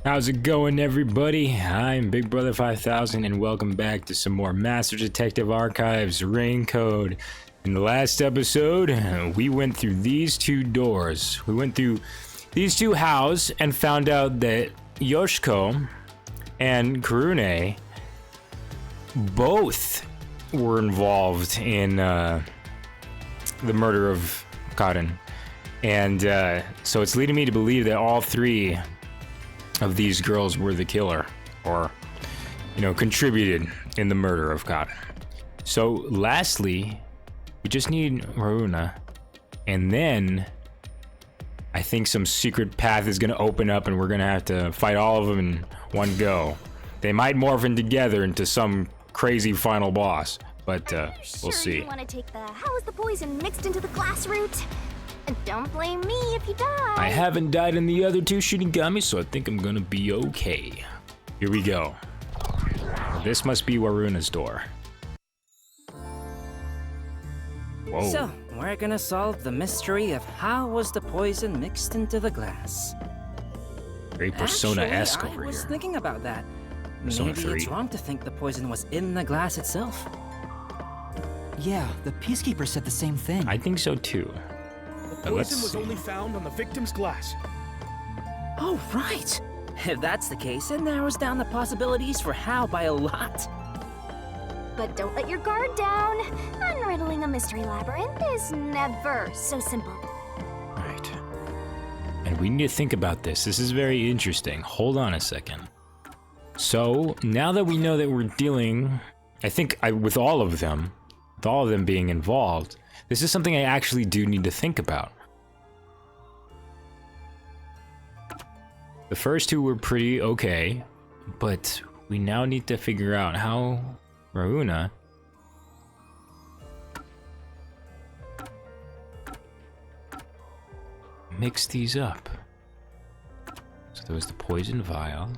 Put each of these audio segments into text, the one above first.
How's it going, everybody? I'm Big Brother 5000 and welcome back to some more Master Detective Archives Rain Code. In the last episode, we went through these two doors. We went through these two houses and found out that Yoshiko and Karune both were involved in the murder of Karin. And so it's leading me to believe that all three of these girls were the killer, or, you know, contributed in the murder of Karin. So lastly, we just need Varuna, and then I think some secret path is going to open up and we're going to have to fight all of them in one go. They might morph in together into some crazy final boss, but we'll see. You want to take the how is the poison mixed into the glass route? And don't blame me if you die. I haven't died in the other two Shinigami, so I think I'm gonna be okay. Here we go. This must be Waruna's door. Whoa. So, we're gonna solve the mystery of how was the poison mixed into the glass. Very Persona-esque over I was here. thinking about that. Persona Maybe 3. it's wrong to think the poison was in the glass itself. Yeah, the Peacekeeper said the same thing. I think so too. The poison was only found on the victim's glass. Oh, right! If that's the case, it narrows down the possibilities for how by a lot. But don't let your guard down. Unriddling a mystery labyrinth is never so simple. Right. And we need to think about this. This is very interesting. Hold on a second. So, now that we know that we're dealing, I think, with all of them being involved, this is something I actually do need to think about. The first two were pretty okay, but we now need to figure out how Varuna mixed these up. So there was the poison vial.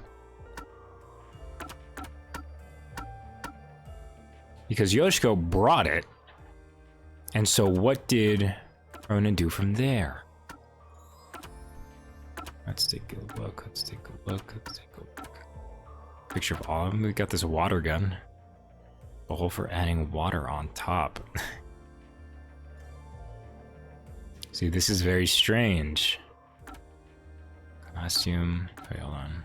Because Yoshiko brought it. And so what did Varuna do from there? Let's take a look, let's take a look. Picture of all of them. We got this water gun. A hole for adding water on top. See, this is very strange. Costume. Wait, hold on.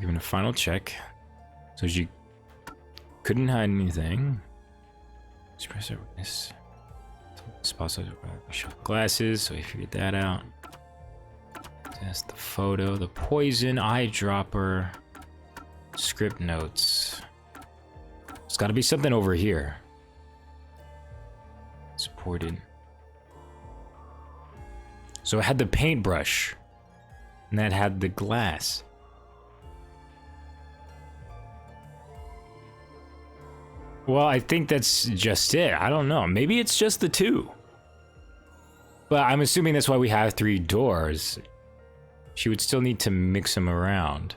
Giving a final check. So she couldn't hide anything. Express our witness. Glasses, so we figured that out. That's the photo, the poison, eyedropper, script notes. There's gotta be something over here. Supported. So it had the paintbrush, and that had the glass. Well, I think that's just it. I don't know. Maybe it's just the two. But I'm assuming that's why we have three doors. She would still need to mix them around.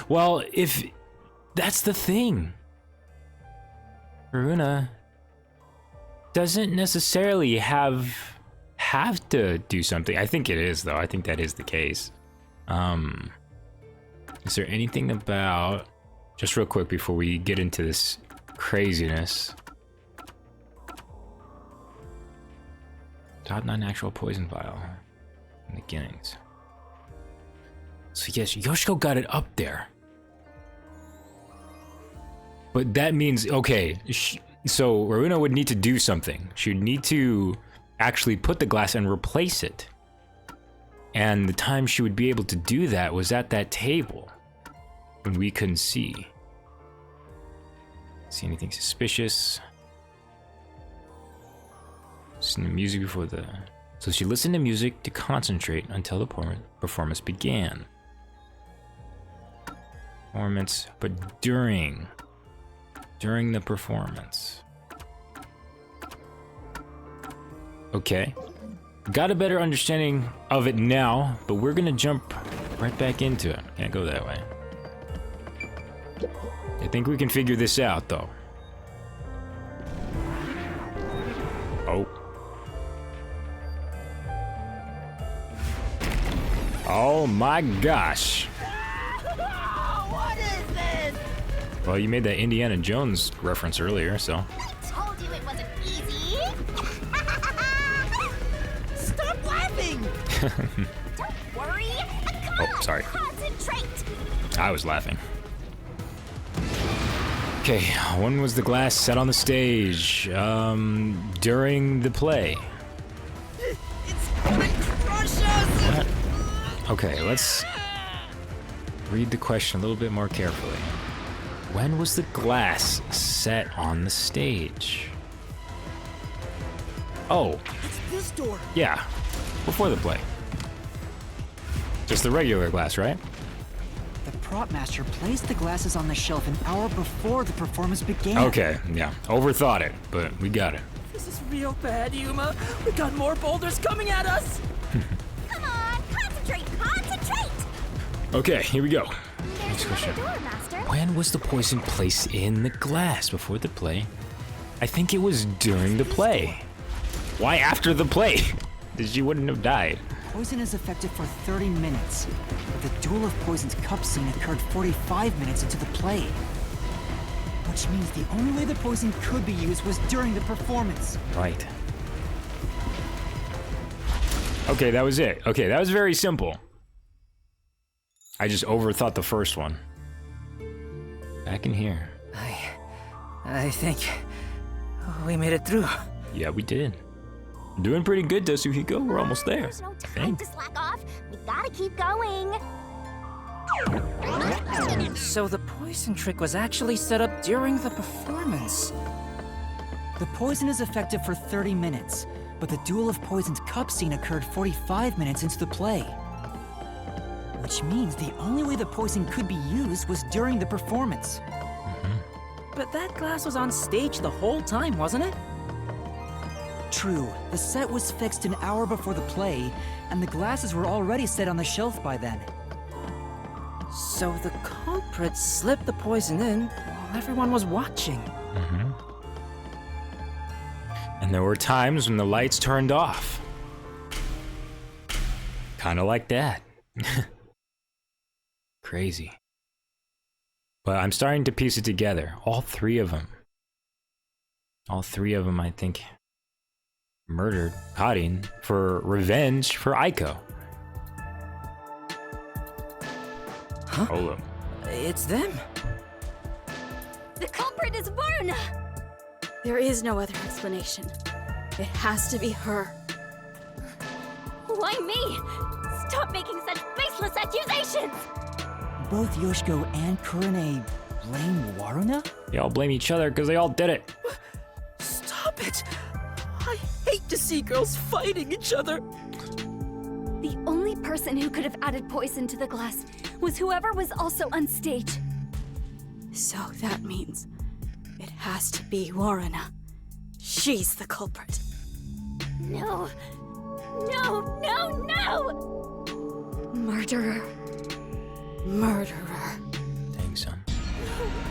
Well, if that's the thing. Varuna doesn't necessarily have to do something. I think it is, though. I think that is the case. Is there anything about... Just real quick before we get into this craziness. Not an actual poison vial in the beginnings. So yes, Yoshiko got it up there. But that means, okay, so Varuna would need to do something. She would need to actually put the glass and replace it. And the time she would be able to do that was at that table. When we couldn't see. See anything suspicious? Listen to music before the... So she listened to music to concentrate until the performance began. Performance, but during the performance. Okay. Got a better understanding of it now, but we're gonna jump right back into it. Can't go that way. I think we can figure this out, though. Oh. Oh my gosh. What is this? Well, you made that Indiana Jones reference earlier, so. I told you it wasn't easy. Stop laughing. Don't worry. Oh, sorry. Concentrate. I was laughing. Okay, when was the glass set on the stage? During the play. It's gonna crush us. What? Okay, let's read the question a little bit more carefully. When was the glass set on the stage? Oh, It's this door. yeah, before the play. Just the regular glass, right? The prop master placed the glasses on the shelf an hour before the performance began. Okay, yeah, overthought it, but we got it. This is real bad, Yuma. We got more boulders coming at us. Come on, concentrate. Okay, here we go. There's another door, Master. When was the poison placed in the glass before the play? I think it was during the play. Why after the play? She wouldn't have died. Poison is effective for 30 minutes, but the Duel of Poison's cup scene occurred 45 minutes into the play. Which means the only way the poison could be used was during the performance. Right. Okay, that was it. Okay, that was very simple. I just overthought the first one. Back in here. I think we made it through. Yeah, we did. Doing pretty good, Tetsuhiko. We're almost there. There's no I time think. to slack off. We gotta keep going. So the poison trick was actually set up during the performance. The poison is effective for 30 minutes, but the Duel of Poison's cup scene occurred 45 minutes into the play. Which means the only way the poison could be used was during the performance. But that glass was on stage the whole time, wasn't it? True, the set was fixed an hour before the play, and the glasses were already set on the shelf by then. So the culprit slipped the poison in while everyone was watching. And there were times when the lights turned off. Kind of like that. Crazy. But I'm starting to piece it together. All three of them. All three of them, I think, murdered Karin for revenge for Aiko. Huh? Hold up. It's them. The culprit is Varna. There is no other explanation. It has to be her. Why me? Stop making such baseless accusations. Both Yoshiko and Kurane blame Waruna? They all blame each other because they all did it. Stop it! I hate to see girls fighting each other. The only person who could have added poison to the glass was whoever was also on stage. So that means it has to be Waruna. She's the culprit. No. No, no, no! Murderer. Murderer. Dang, son.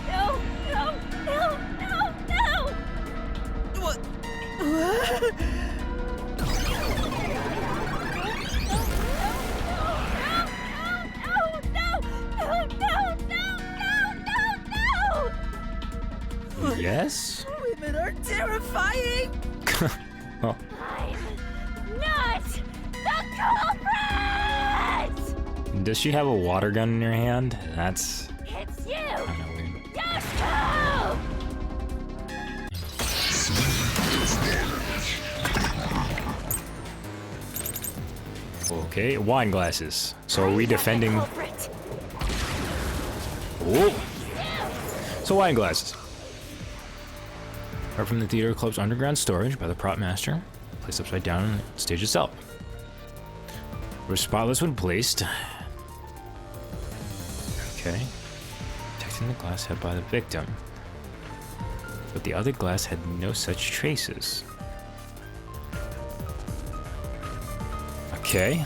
No, no, no, no, no! What? Yes? Women are terrifying! Oh, I'm not the culprit! does she have a water gun in her hand? That's It's you! kind of weird. Yoshiko! Okay, wine glasses. So are we defending? Culprit! Oh. So wine glasses. Are from the theater club's underground storage by the prop master, placed upside down on the stage itself. Were spotless when placed. Okay. Protecting the glass held by the victim. But the other glass had no such traces. Okay.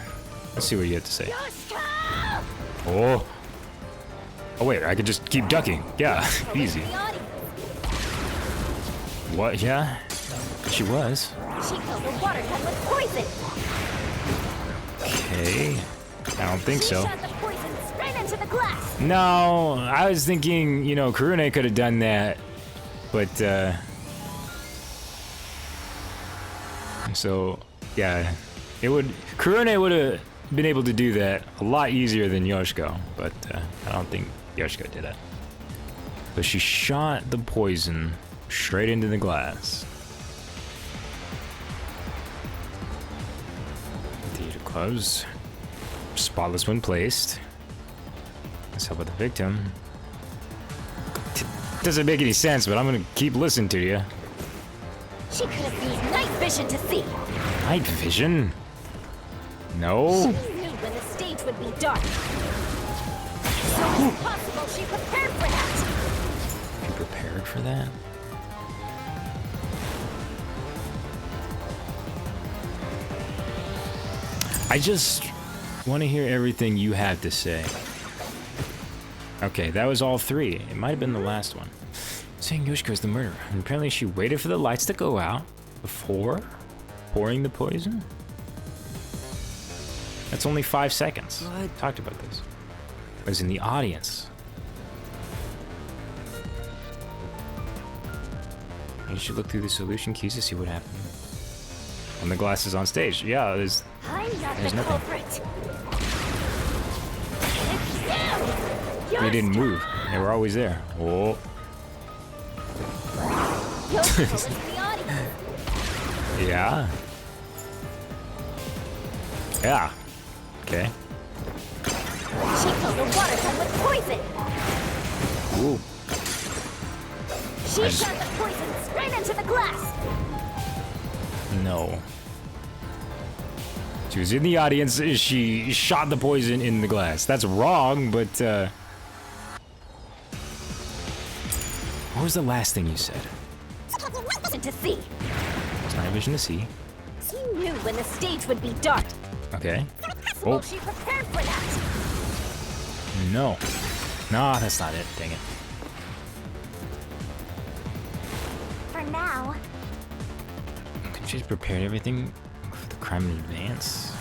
Let's see what you have to say. Yoshiko! Oh. Oh wait, I could just keep ducking. Yeah, easy. The audience. What? Yeah? She was. She filled the water gun with poison. Okay. I don't think She so. shot the poison straight into the glass. No, I was thinking, you know, Karune could have done that, but, so, yeah, Karune would have been able to do that a lot easier than Yoshiko, but, I don't think Yoshiko did it. So she shot the poison straight into the glass. Theater closed. Spotless when placed. Let's help with the victim. Doesn't make any sense, but I'm gonna keep listening to you. She could have used night vision to see. Night vision? No. She knew when the stage would be dark. So it's possible she prepared for that. You prepared for that? I just want to hear everything you have to say. Okay, that was all three. It might have been the last one. Saying Yoshiko is the murderer, and apparently she waited for the lights to go out before pouring the poison? That's only 5 seconds. I talked about this. I was in the audience. You should look through the solution keys to see what happened. When the glass is on stage. Yeah, there's I'm not There's the nothing. culprit. they didn't move. They were always there. Oh. Yoshiko was in the audience. Yeah. Yeah. Okay. She filled the water gun with poison. Ooh. She I just- shot the poison straight into the glass. No. She was in the audience. She shot the poison in the glass. That's wrong, but, what was the last thing you said? Vision to see. It's not vision to see. She knew when the stage would be dark. Okay. Well, Oh, she prepared for that. no. No, that's not it. Dang it. For now. Could she have prepared everything for the crime in advance?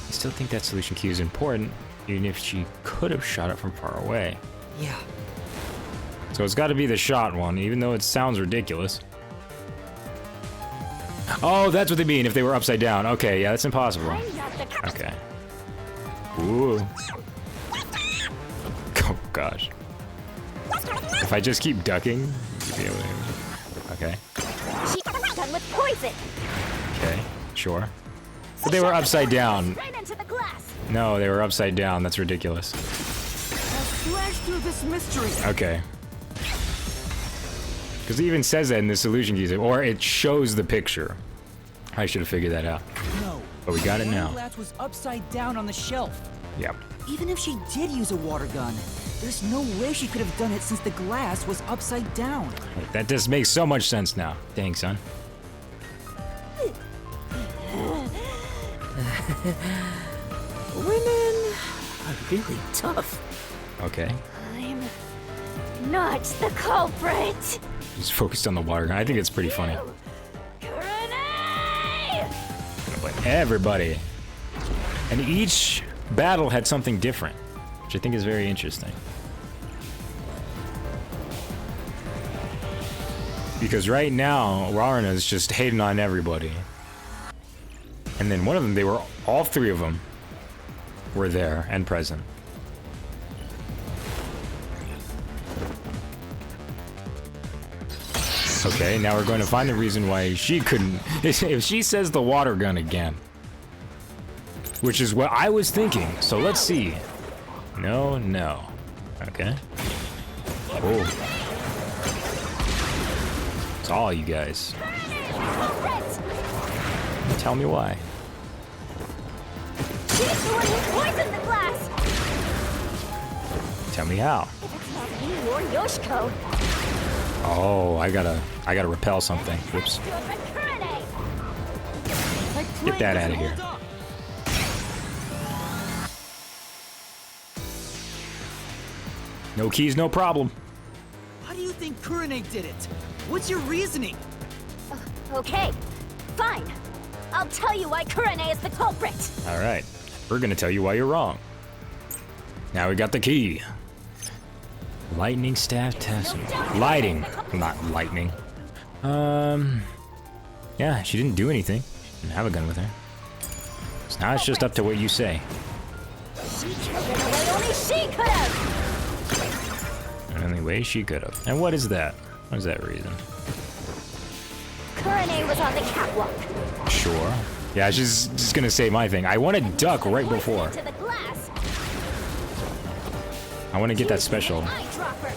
I still think that solution key is important, even if she could have shot it from far away. Yeah. So it's got to be the shot one, even though it sounds ridiculous. Oh, that's what they mean, if they were upside down. Okay, yeah, that's impossible. I'm not the culprit. Okay. Ooh. Oh, gosh. If I just keep ducking, you'll be able to... Okay. She shot the gun with poison. Okay, sure. But they were upside down. Straight into the glass. No, they were upside down. That's ridiculous. Slash through this mystery. Okay. Because it even says that in the solution keys, or it shows the picture. I should have figured that out. No. But we got it The now. glass was upside down on the shelf. Yep. Even if she did use a water gun, there's no way she could have done it since the glass was upside down. That just makes so much sense now. Dang, son. Women are really tough. Okay. I'm not the culprit. Just focused on the water gun. I think it's pretty funny. Grenade! But everybody. And each battle had something different, which I think is very interesting. Because right now, Rarna is just hating on everybody. And then one of them, all three of them were there and present. Okay, now we're going to find the reason why she couldn't. If she says the water gun again, which is what I was thinking. So let's see. No, no. Okay. Oh. It's all you guys. Tell me why. She's the one who poisoned the glass. Tell me how. If it's not me or Yoshiko, Oh, I gotta repel something. Whoops. to have been Kurane. Get that out of here. No keys, no problem. How do you think Kurane did it? What's your reasoning? Okay, fine. I'll tell you why Kurane is the culprit. All right. We're gonna tell you why you're wrong. Now we got the key. Lightning staff test. Lighting, not lightning. Yeah, she didn't do anything. She didn't have a gun with her. So now it's just up to what you say. She killed in a way only she could have! The only way she could have. And what is that? What is that reason? Karin was on the catwalk. Sure. Yeah, she's just gonna say my thing. I want to duck right before. To the glass. I want to get that special. Eyedropper.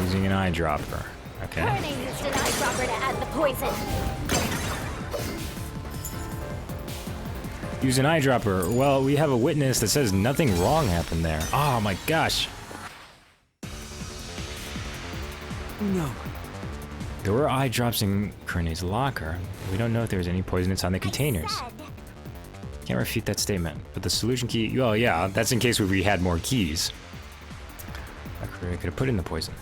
Using an eyedropper. Okay. Karin used an eyedropper to add the poison. Use an eyedropper. Well, we have a witness that says nothing wrong happened there. Oh my gosh. No. There were eye drops in Karin's locker. We don't know if there's any poisonous on the containers. Can't refute that statement. But the solution key, well, yeah, that's in case we had more keys. Karin could have put in the poison.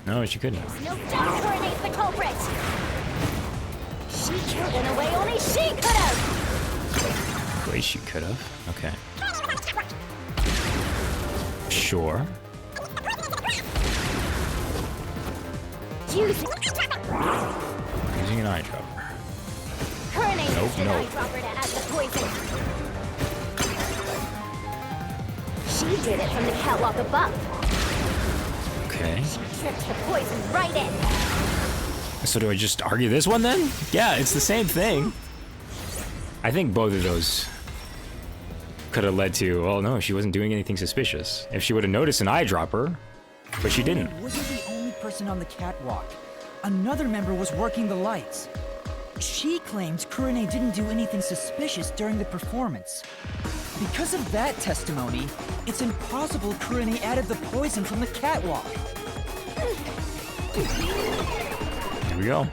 No, she couldn't. No doubt Karin the culprit. She killed in a way only she could have. The way she could have. Okay. Sure. Using Using an eyedropper. Karin used an Nope. eyedropper to add the poison. She did it from the catwalk above. Okay. Tripped the poison right in. So do I just argue this one then? Yeah, it's the same thing. I think both of those could have led to, well, no, she wasn't doing anything suspicious. If she would have noticed an eyedropper, but she didn't. Wasn't the only person on the catwalk. Another member was working the lights. She claims Kurine didn't do anything suspicious during the performance. Because of that testimony, it's impossible Kurine added the poison from the catwalk. Here we go.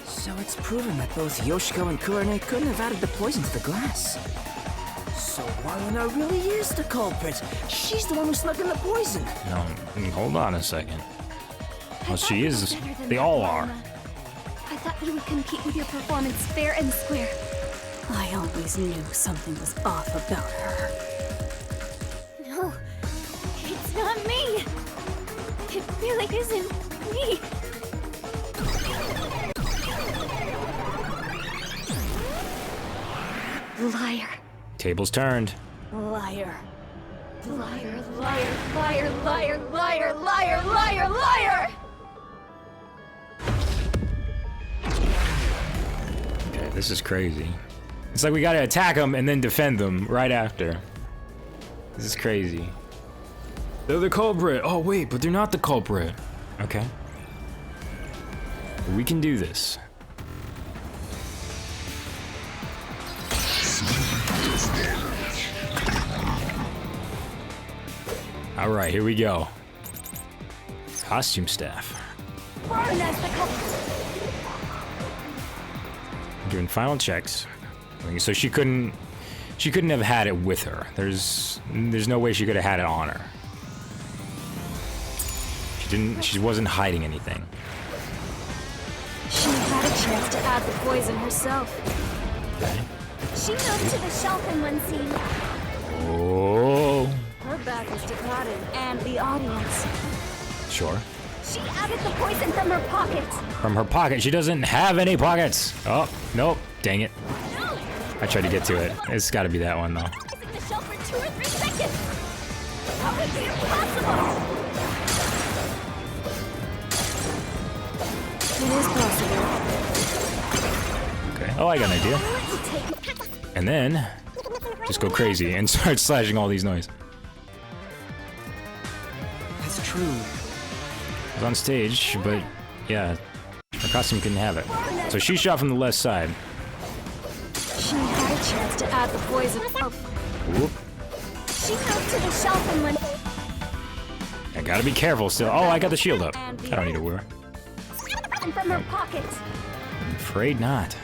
So it's proven that both Yoshiko and Kurine couldn't have added the poison to the glass. So Warlina really is the culprit. She's the one who snuck in the poison. No, hold on a second. Well, she I thought is. you were better than They that, all are. Warlina. I thought you would compete with your performance fair and square. I always knew something was off about her. No, it's not me. It really isn't me. Liar. Tables turned. Liar. Liar, liar, liar, liar, liar, liar, liar, liar! Okay, this is crazy. It's like we gotta attack them and then defend them right after. This is crazy. They're the culprit. Oh wait, but they're not the culprit. Okay. We can do this. All right, here we go. Costume staff. Warlina's the culprit. Doing final checks. So she couldn't have had it with her. There's no way she could have had it on her. She wasn't hiding anything. She had a chance to add the poison herself. Okay. She moved to the shelf in one scene. Oh, Her back was to Karin and the audience. sure. She added the poison from her pocket. From her pocket. She doesn't have any pockets. Oh, nope. Dang it. I tried to get to it. It's got to be that one though. Using the shelf for 2 or 3 seconds. How could it be impossible? It is possible. Okay. Oh, I got an idea. And then just go crazy and start slashing all these noise. That's true. It was on stage, but yeah, her costume couldn't have it. So she shot from the left side. She had a chance to add the poison. Whoop. She moved to the shelf in one. I gotta be careful still. Oh, I got the shield up. I don't need to wear. And from her pocket. I'm afraid not.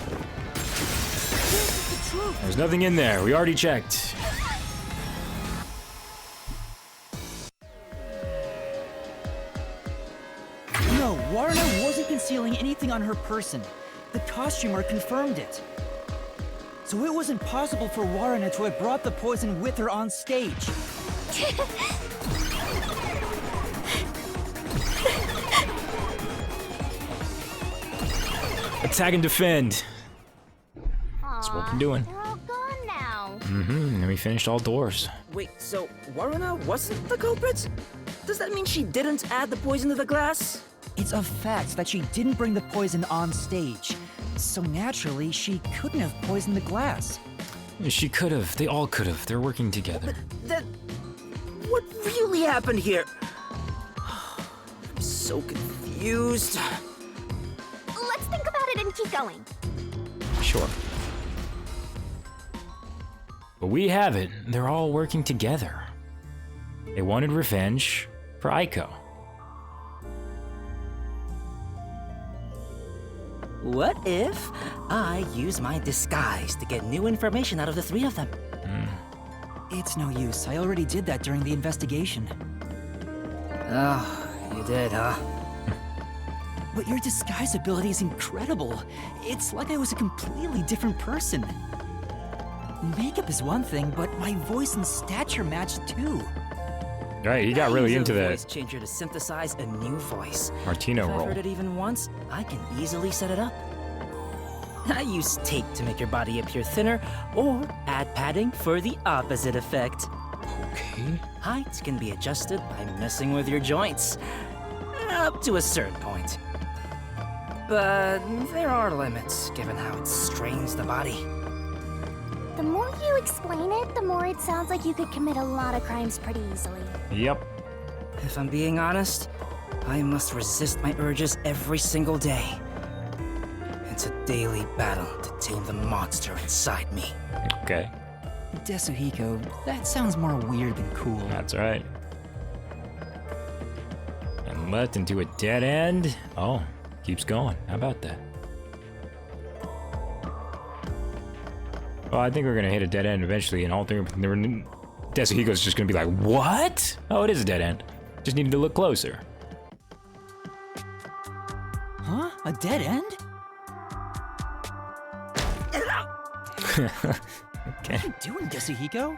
There's nothing in there. We already checked. No, Warna wasn't concealing anything on her person. The costumer confirmed it. So it was impossible for Warren to have brought the poison with her on stage. Attack and defend. That's what we're doing. They're all gone now. And we finished all doors. Wait, so Warren wasn't the culprit? Does that mean she didn't add the poison to the glass? It's a fact that she didn't bring the poison on stage. So naturally, she couldn't have poisoned the glass. She could have. They all could have. They're working together. Then, what really happened here? I'm so confused. Let's think about it and keep going. Sure. But we have it. They're all working together. They wanted revenge for Aiko. What if I use my disguise to get new information out of the three of them? It's no use. I already did that during the investigation. Oh, you did, huh? But your disguise ability is incredible. It's like I was a completely different person. Makeup is one thing, but my voice and stature matched too. Right, he got really into I use a that voice changer to synthesize a new voice. Martino If I've role. heard it even once, I can easily set it up. I use tape to make your body appear thinner, or add padding for the opposite effect. Okay. Height can be adjusted by messing with your joints, up to a certain point. But there are limits, given how it strains the body. The more you explain it, the more it sounds like you could commit a lot of crimes pretty easily. Yep. If I'm being honest, I must resist my urges every single day. It's a daily battle to tame the monster inside me. Okay. Desuhiko, that sounds more weird than cool. That's right. And left into a dead end. Oh, keeps going. How about that? Well, I think we're gonna hit a dead end eventually, and all three. Desuhiko's just gonna be like, "What? Oh, it is a dead end. Just needed to look closer." Huh? A dead end? Okay. What are you doing, Desuhiko?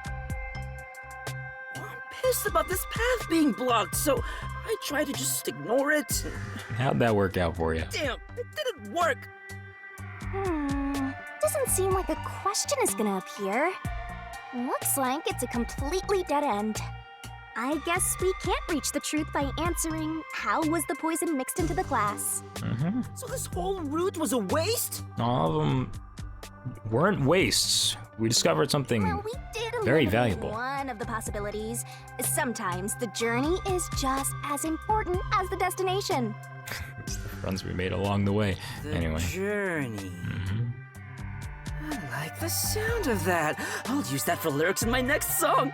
I'm pissed about this path being blocked, so I try to just ignore it. How'd that work out for you? Damn, it didn't work. Doesn't seem like a question is gonna appear. Looks like it's a completely dead end. I guess we can't reach the truth by answering how was the poison mixed into the glass. So this whole route was a waste? All of them weren't wastes. We discovered something. Well, we did Very eliminate valuable. one of the possibilities. Sometimes the journey is just as important as the destination. Runs we made along the way. The Anyway. journey. I like the sound of that. I'll use that for lyrics in my next song.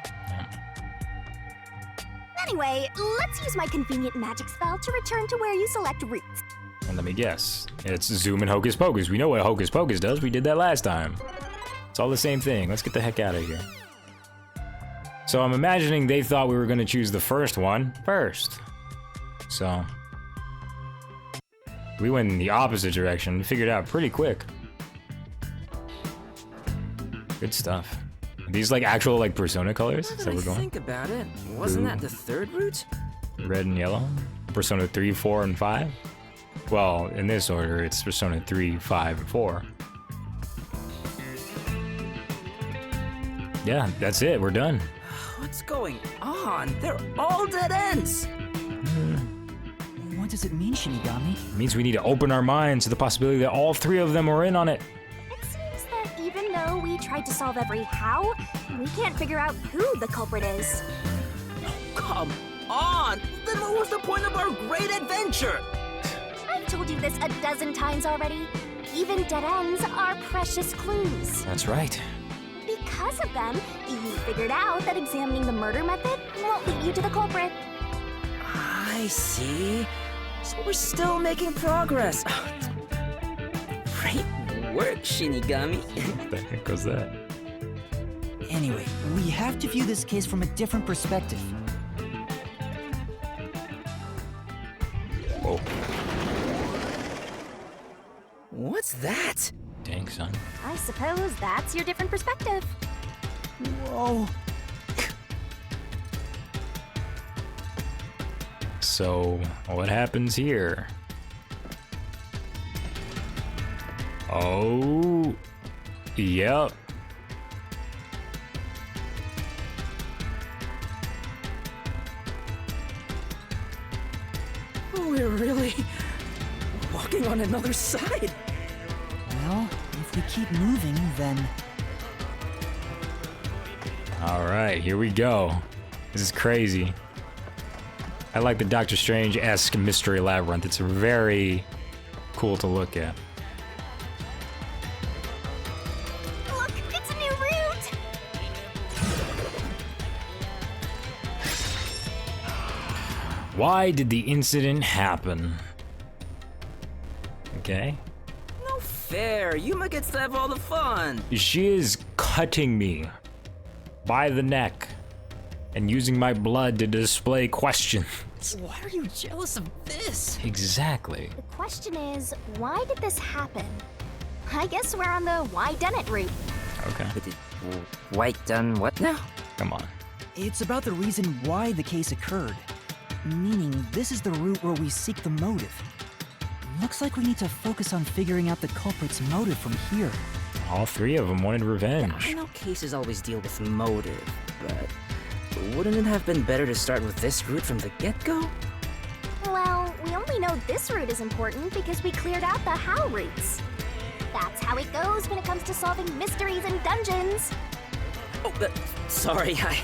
Anyway, let's use my convenient magic spell to return to where you select routes. And let me guess. It's Zoom and Hocus Pocus. We know what Hocus Pocus does. We did that last time. It's all the same thing. Let's get the heck out of here. So I'm imagining they thought we were going to choose the first one first. So we went in the opposite direction. Figured it out pretty quick. Good stuff. Are these like actual like Persona colors? Now Is that that I we're going? think about it, wasn't Blue. that the third route? Red and yellow. Persona 3, 4, and 5. Well, in this order, it's Persona 3, 5, and 4. Yeah, that's it. We're done. What's going on? They're all dead ends. What does it mean, Shinigami? It means we need to open our minds to the possibility that all three of them are in on it. It seems that even though we tried to solve every how, we can't figure out who the culprit is. Come on! Then what was the point of our great adventure? I've told you this a dozen times already. Even dead ends are precious clues. That's right. Because of them, you figured out that examining the murder method won't lead you to the culprit. I see. So we're still making progress. Great work, Shinigami. What the heck was that? Anyway, we have to view this case from a different perspective. Whoa. What's that? Dang, son. I suppose that's your different perspective. Whoa. So, what happens here? Oh, yep. We're really walking on another side. Well, if we keep moving, then... Alright, here we go. This is crazy. I like the Doctor Strange-esque mystery labyrinth. It's very cool to look at. Look, it's a new route! Why did the incident happen? Okay. No fair. Yuma gets to have all the fun. She is cutting me by the neck and using my blood to display questions. Why are you jealous of this? Exactly. The question is, why did this happen? I guess we're on the why done it route. Okay, White done what now? come on. It's about the reason why the case occurred. Meaning, this is the route where we seek the motive. Looks like we need to focus on figuring out the culprit's motive from here. All three of them wanted I revenge. know cases always deal with motive, but wouldn't it have been better to start with this route from the get-go? Well, we only know this route is important because we cleared out the how routes. That's how it goes when it comes to solving mysteries and dungeons. Oh, sorry, I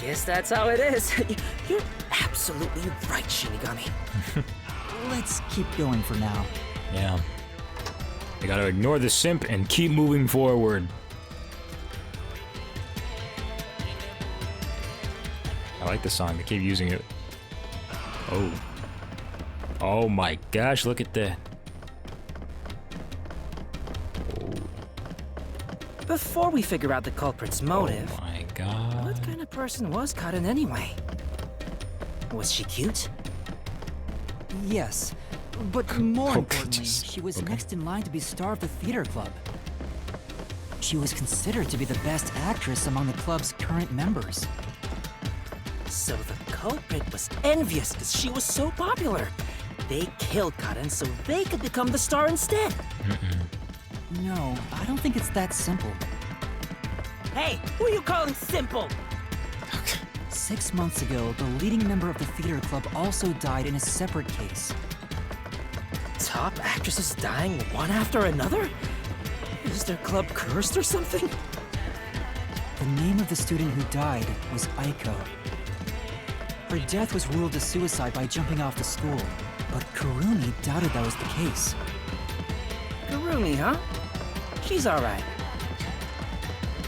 guess that's how it is. You're absolutely right, Shinigami. Let's keep going for now. Yeah. You gotta ignore the simp and keep moving forward. I like the song, they keep using it. Oh. Oh my gosh, look at that. Before we figure out the culprit's motive, Oh my god. what kind of person was Karin anyway? Was she cute? Yes, but more Okay, importantly, just- she was okay. next in line to be star of the theater club. She was considered to be the best actress among the club's current members. So the culprit was envious because she was so popular. They killed Karin so they could become the star instead. No, I don't think it's that simple. Hey, who are you calling simple? 6 months ago, the leading member of the theater club also died in a separate case. Top actresses dying one after another? Is their club cursed or something? The name of the student who died was Aiko. Her death was ruled a suicide by jumping off the school, but Kurumi doubted that was the case. Kurumi, huh? She's alright.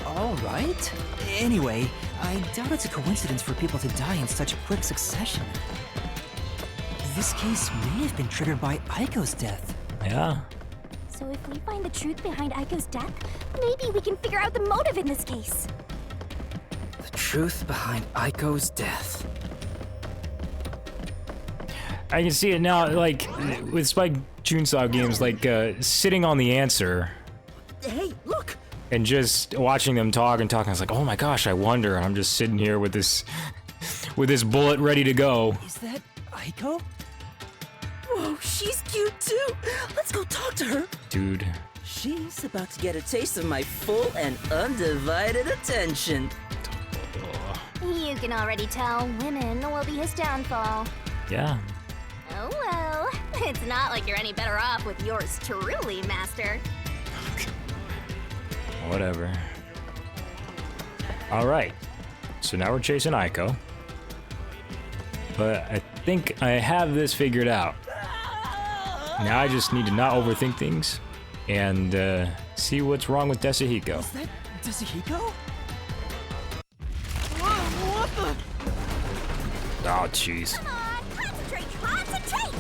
All right. Anyway, I doubt it's a coincidence for people to die in such quick succession. This case may have been triggered by Aiko's death. Yeah. So if we find the truth behind Aiko's death, maybe we can figure out the motive in this case. The truth behind Aiko's death. I can see it now, like, with Spike Chunsoft games, like, sitting on the answer Hey, look! and just watching them talk and talk. I was like, oh my gosh, I wonder. And I'm just sitting here with this bullet ready to go. Is that Aiko? Whoa, she's cute too! Let's go talk to her! Dude. She's about to get a taste of my full and undivided attention. You can already tell women will be his downfall. Yeah. Oh well, it's not like you're any better off with yours truly, Master. Whatever. Alright. So now we're chasing Aiko. But I think I have this figured out. Now I just need to not overthink things and see what's wrong with Desahiko. Is that Desahiko? What the? Oh, jeez. Come on, concentrate!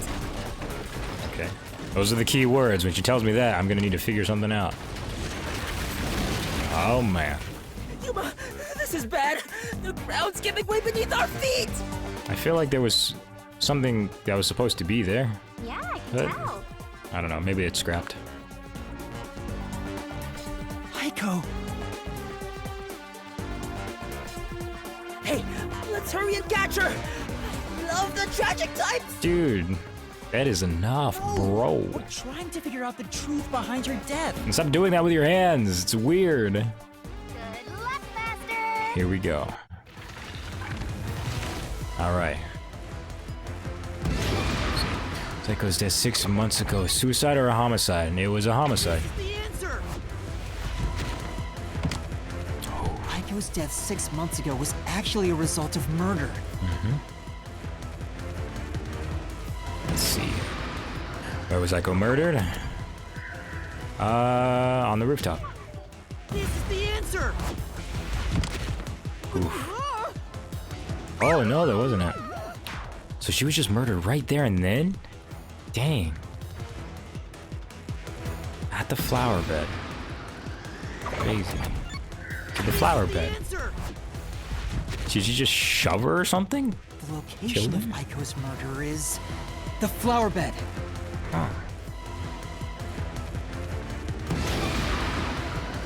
Okay. Those are the key words. When she tells me that, I'm gonna need to figure something out. Oh, man. Yuma, this is bad! The ground's giving way beneath our feet! I feel like there was something that was supposed to be there. Yeah, I can But- tell. I don't know, maybe it's scrapped. Aiko! Hey, let's hurry and catch her! Love the tragic types! Dude, that is enough, bro. We're trying to figure out the truth behind your death. And stop doing that with your hands. It's weird. Good luck, Master! Here we go. All right. Aiko's death 6 months ago. Suicide or a homicide? And it was a homicide. The answer! Aiko's death 6 months ago was actually a result of murder. Let's see. Where was Aiko murdered? On the rooftop. This is the answer! Oof. Oh no, that wasn't it. So she was just murdered right there and then? Dang. At the flower bed. Crazy. To the flower bed. Did you just shove her or something? The location of Aiko's murder is the flower bed. Huh.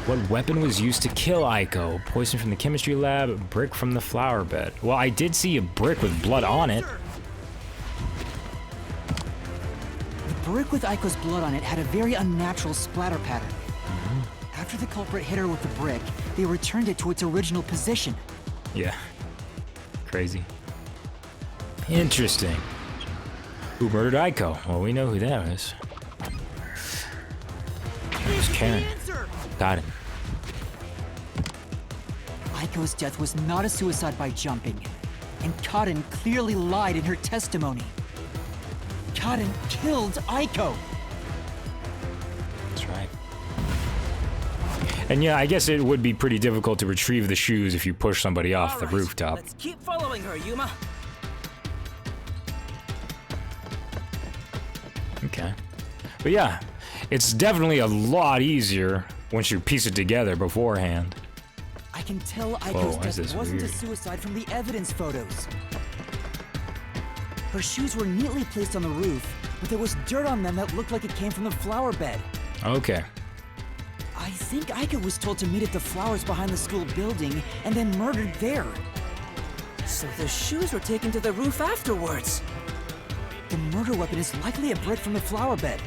What weapon was used to kill Aiko? Poison from the chemistry lab, brick from the flower bed. Well, I did see a brick with blood on it. The brick with Aiko's blood on it had a very unnatural splatter pattern. After the culprit hit her with the brick, they returned it to its original position. Yeah. Crazy. Interesting. Who murdered Aiko? Well, we know who that is. It was Karin. Got it. Aiko's death was not a suicide by jumping, and Karin clearly lied in her testimony. Karin killed Aiko! That's right. And yeah, I guess it would be pretty difficult to retrieve the shoes if you push somebody off the rooftop. Let's keep following her, Yuma. Okay. But yeah, it's definitely a lot easier once you piece it together beforehand. I can tell Whoa, Aiko's why is this death wasn't a weird? suicide from the evidence photos. Her shoes were neatly placed on the roof, but there was dirt on them that looked like it came from the flower bed. Okay. I think Aiko was told to meet at the flowers behind the school building and then murdered there. So the shoes were taken to the roof afterwards. The murder weapon is likely a brick from the flower bed.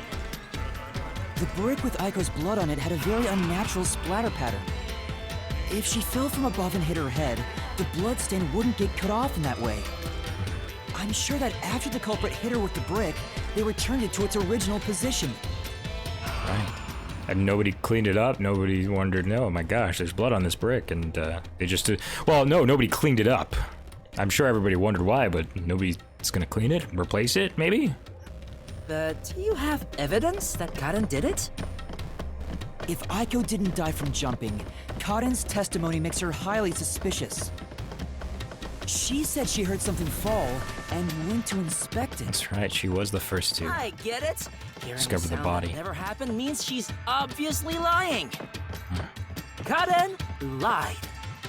The brick with Aiko's blood on it had a very unnatural splatter pattern. If she fell from above and hit her head, the blood stain wouldn't get cut off in that way. I'm sure that after the culprit hit her with the brick, they returned it to its original position. Right. And nobody cleaned it up. Nobody wondered, no, oh my gosh, there's blood on this brick. And they just, well, no, nobody cleaned it up. I'm sure everybody wondered why, but nobody's gonna clean it, replace it, maybe? But do you have evidence that Karin did it? If Aiko didn't die from jumping, Karin's testimony makes her highly suspicious. She said she heard something fall and went to inspect it. That's right, she was the first to. I get it. Hearing Discover the sound body. that never happened means she's obviously lying. Karin lied.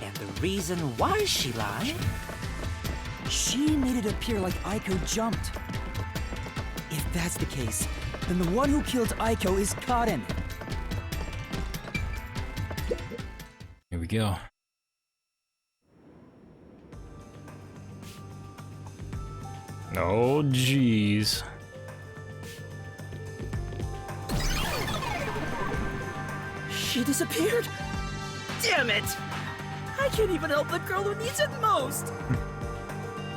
And the reason why she lied? She made it appear like Aiko jumped. If that's the case, then the one who killed Aiko is Karin. Here we go. Oh, jeez. She disappeared? Damn it! I can't even help the girl who needs it most!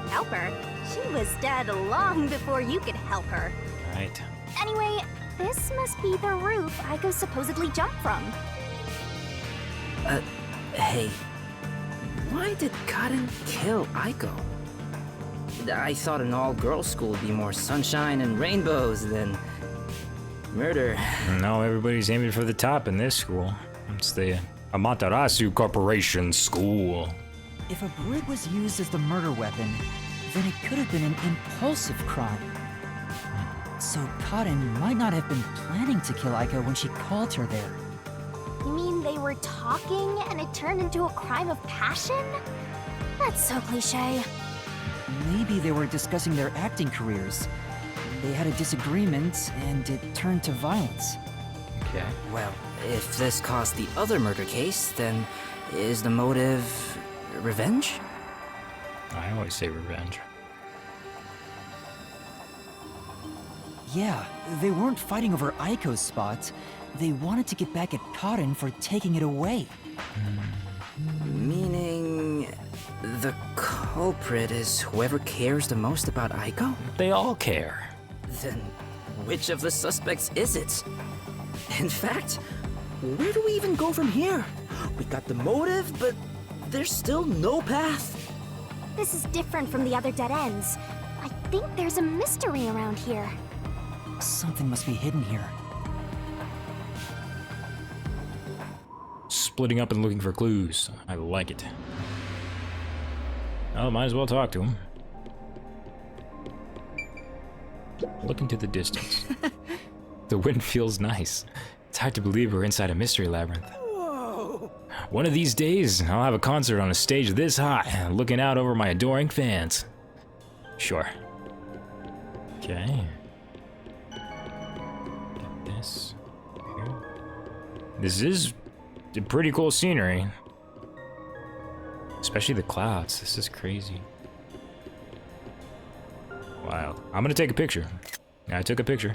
Help her? She was dead long before you could help her. Right. Anyway, this must be the roof Aiko supposedly jumped from. Hey. Why did Karin kill Aiko? I thought an all-girls school would be more sunshine and rainbows than murder. No, everybody's aiming for the top in this school. It's the Amaterasu Corporation School. If a brick was used as the murder weapon, then it could have been an impulsive crime. So Karin might not have been planning to kill Aiko when she called her there. You mean they were talking and it turned into a crime of passion? That's so cliche. Maybe they were discussing their acting careers. They had a disagreement, and it turned to violence. Okay. Well, If this caused the other murder case, then is the motive revenge? I always say revenge. Yeah, they weren't fighting over Aiko's spot. They wanted to get back at Karin for taking it away. Meaning, the culprit is whoever cares the most about Aiko? They all care. Then which of the suspects is it? In fact, where do we even go from here? We got the motive, but there's still no path. This is different from the other dead ends. I think there's a mystery around here. Something must be hidden here. Splitting up and looking for clues. I like it. Oh, might as well talk to him. Look into the distance. The wind feels nice. It's hard to believe we're inside a mystery labyrinth. Whoa! One of these days, I'll have a concert on a stage this high, looking out over my adoring fans. Sure. Okay. Get this. Here. This is a pretty cool scenery. Especially the clouds. This is crazy. Wow. I'm gonna take a picture. I took a picture.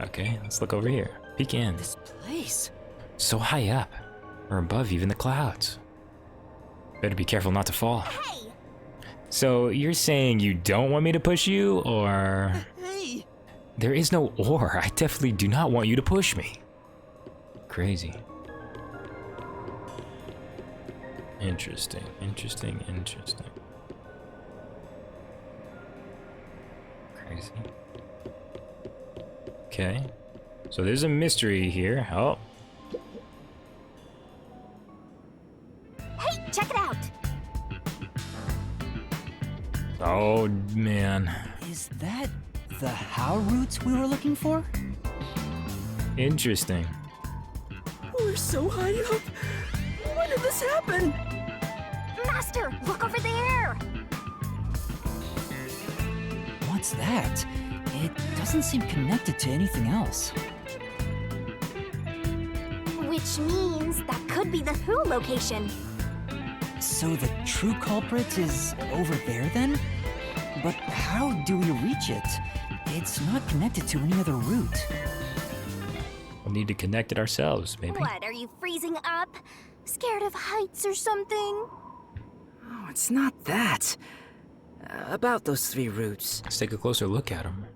Okay, let's look over here. Peek in. This place. So high up. Or above even the clouds. Better be careful not to fall. Hey! So you're saying you don't want me to push you, or... Hey! There is no or. I definitely do not want you to push me. Crazy. Interesting, interesting, interesting. Crazy. Okay. So there's a mystery here. Oh. Hey, check it out! Oh, man. Is that the how roots we were looking for? Interesting. We're so high up. When did this happen? Master, look over there! What's that? It doesn't seem connected to anything else. Which means that could be the Who location. So the true culprit is over there then? But how do we reach it? It's not connected to any other route. We'll need to connect it ourselves, maybe. What, are you freezing up? Scared of heights or something? Oh, it's not that. About those 3 routes. Let's take a closer look at them.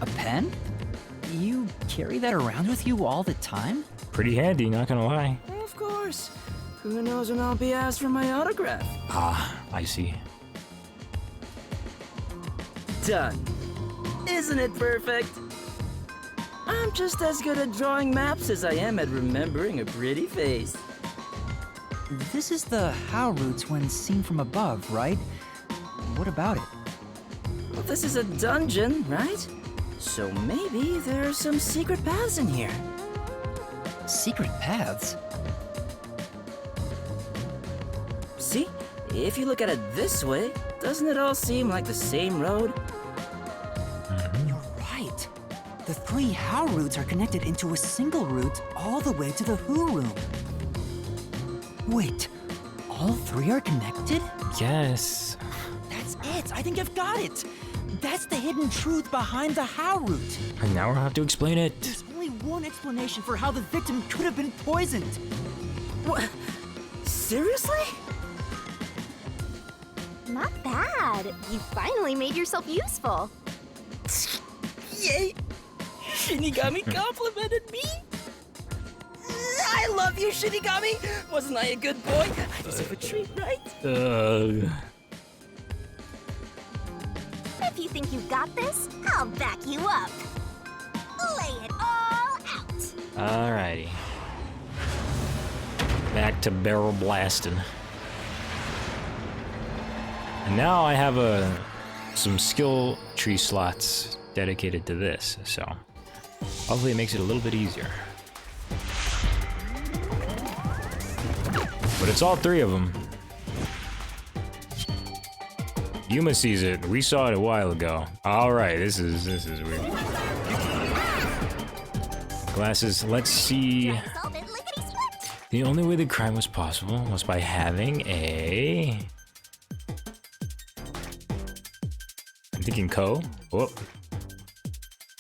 A pen? You carry that around with you all the time? Pretty handy, not gonna lie. Of course. Who knows when I'll be asked for my autograph? Ah, I see. Done. Isn't it perfect? I'm just as good at drawing maps as I am at remembering a pretty face. This is the how roots when seen from above, right? What about it? Well, this is a dungeon, right? So maybe there are some secret paths in here. Secret paths? See? If you look at it this way, doesn't it all seem like the same road? You're right. The 3 how roots are connected into a single route all the way to the who room. Wait, all 3 are connected? Yes. That's it! I think I've got it! That's the hidden truth behind the how route. And now we'll have to explain it. There's only one explanation for how the victim could have been poisoned. What? Seriously? Not bad. You finally made yourself useful. Yay! Shinigami complimented me? I love you, Shinigami! Wasn't I a good boy? I deserve a treat, right? If you think you got this, I'll back you up. Lay it all out. Alrighty. Back to barrel blasting. And now I have some skill tree slots dedicated to this, so hopefully it makes it a little bit easier. But it's all 3 of them. Yuma sees it. We saw it a while ago. All right, this is weird. Glasses. Let's see. Solve it lickety-split. The only way the crime was possible was by having a. I'm thinking Ko. Whoop.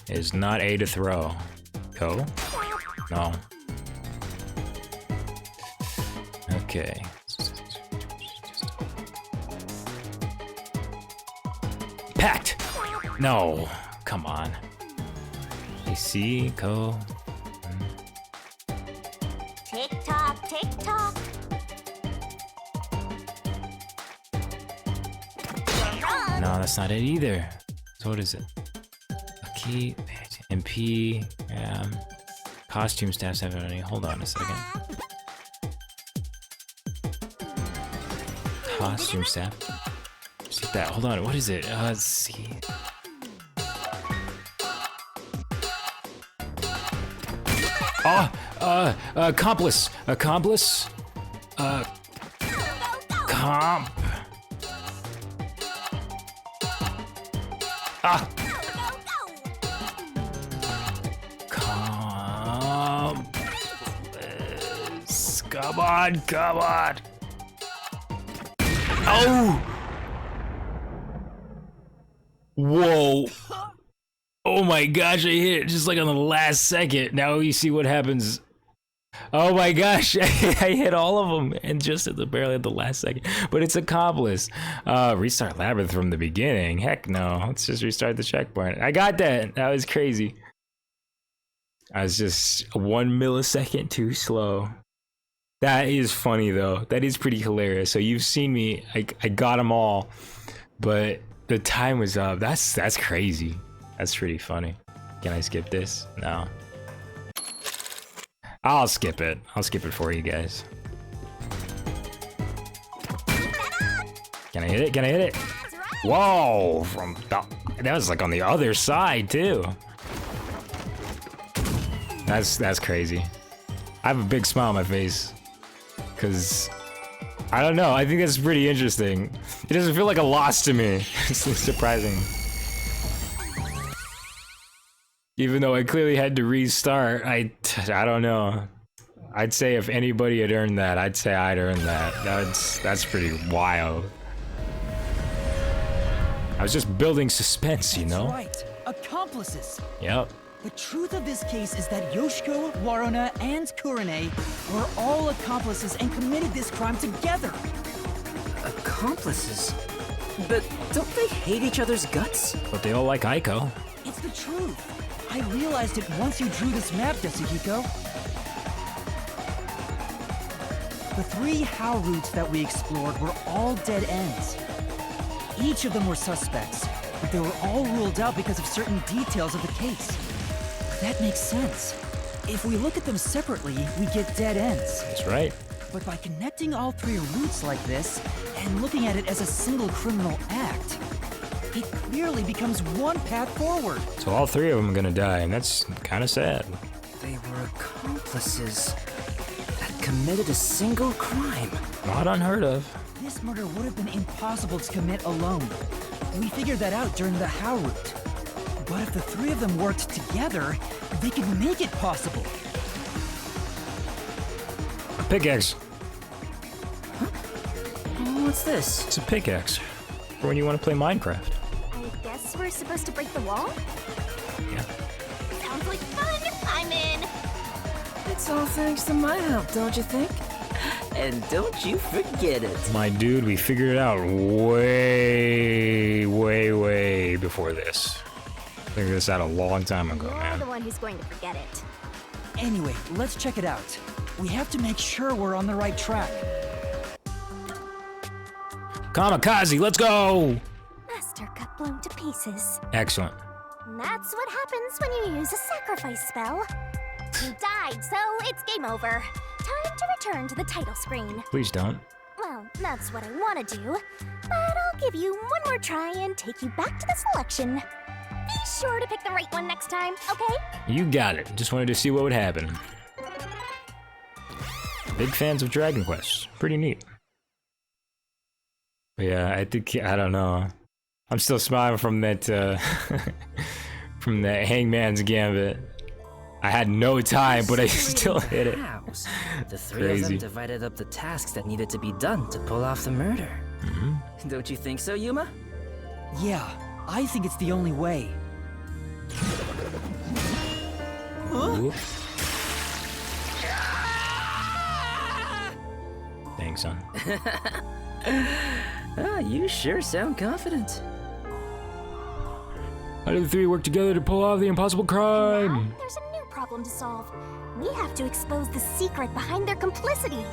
Is not A to throw. Ko? No. Okay. Packed! No. Come on. AC, Ko. Tick-tock, tick-tock. No, that's not it either. So what is it? A key, MP, costume staffs have any. Hold on a second. Costume staff. Just that. Hold on. What is it? Let's see. Accomplice. Accomplice. Comp. Ah. Come on, come on. Oh! Whoa. Oh my gosh, I hit it just like on the last second. Now you see what happens. Oh my gosh, I hit all of them and just barely at the last second. But it's accomplice. Restart Labyrinth from the beginning. Heck no, let's just restart the checkpoint. I got that. That was crazy. I was just 1 millisecond too slow. That is funny though. That is pretty hilarious. So you've seen me. I got them all, but the time was up. That's crazy. That's pretty funny. Can I skip this? No. I'll skip it. I'll skip it for you guys. Can I hit it? Can I hit it? Whoa! That was like on the other side too. That's crazy. I have a big smile on my face. Cause I don't know, I think that's pretty interesting. It doesn't feel like a loss to me. It's surprising. Even though I clearly had to restart, I don't know. I'd say if anybody had earned that, I'd say I'd earned that. That's pretty wild. I was just building suspense, you know? That's right. Accomplices. Yep. The truth of this case is that Yoshiko, Waruna, and Kurane were all accomplices and committed this crime together. Accomplices? But don't they hate each other's guts? But they all like Aiko. It's the truth. I realized it once you drew this map, Yasuhiko. The 3 How routes that we explored were all dead ends. Each of them were suspects, but they were all ruled out because of certain details of the case. That makes sense. If we look at them separately, we get dead ends. That's right. But by connecting all 3 routes like this, and looking at it as a single criminal act, it clearly becomes one path forward. So all 3 of them are gonna die, and that's kind of sad. They were accomplices that committed a single crime. Not unheard of. This murder would have been impossible to commit alone. We figured that out during the How route. But if the 3 of them worked together, they could make it possible. A pickaxe. Huh? What's this? It's a pickaxe. For when you want to play Minecraft. I guess we're supposed to break the wall? Yeah. Sounds like fun! I'm in! It's all thanks to my help, don't you think? And don't you forget it. My dude, we figured it out way before this. Figured this out a long time ago, You're man. the one who's going to forget it. Anyway, let's check it out. We have to make sure we're on the right track. Kamikaze, let's go! Master got blown to pieces. Excellent. And that's what happens when you use a sacrifice spell. You died, so it's game over. Time to return to the title screen. Please don't. Well, that's what I want to do. But I'll give you one more try and take you back to the selection. Be sure to pick the right one next time, okay? You got it. Just wanted to see what would happen. Big fans of Dragon Quest. Pretty neat. But yeah, I don't know. I'm still smiling from that, from the Hangman's Gambit. I had no time, but I still hit it. House. The three of Crazy. them divided up the tasks that needed to be done to pull off the murder. Don't you think so, Yuma? Yeah, I think it's the only way. Whoop. Thanks, son. You sure sound confident. How do the three work together to pull off the impossible crime? Now, there's a new problem to solve. We have to expose the secret behind their complicity.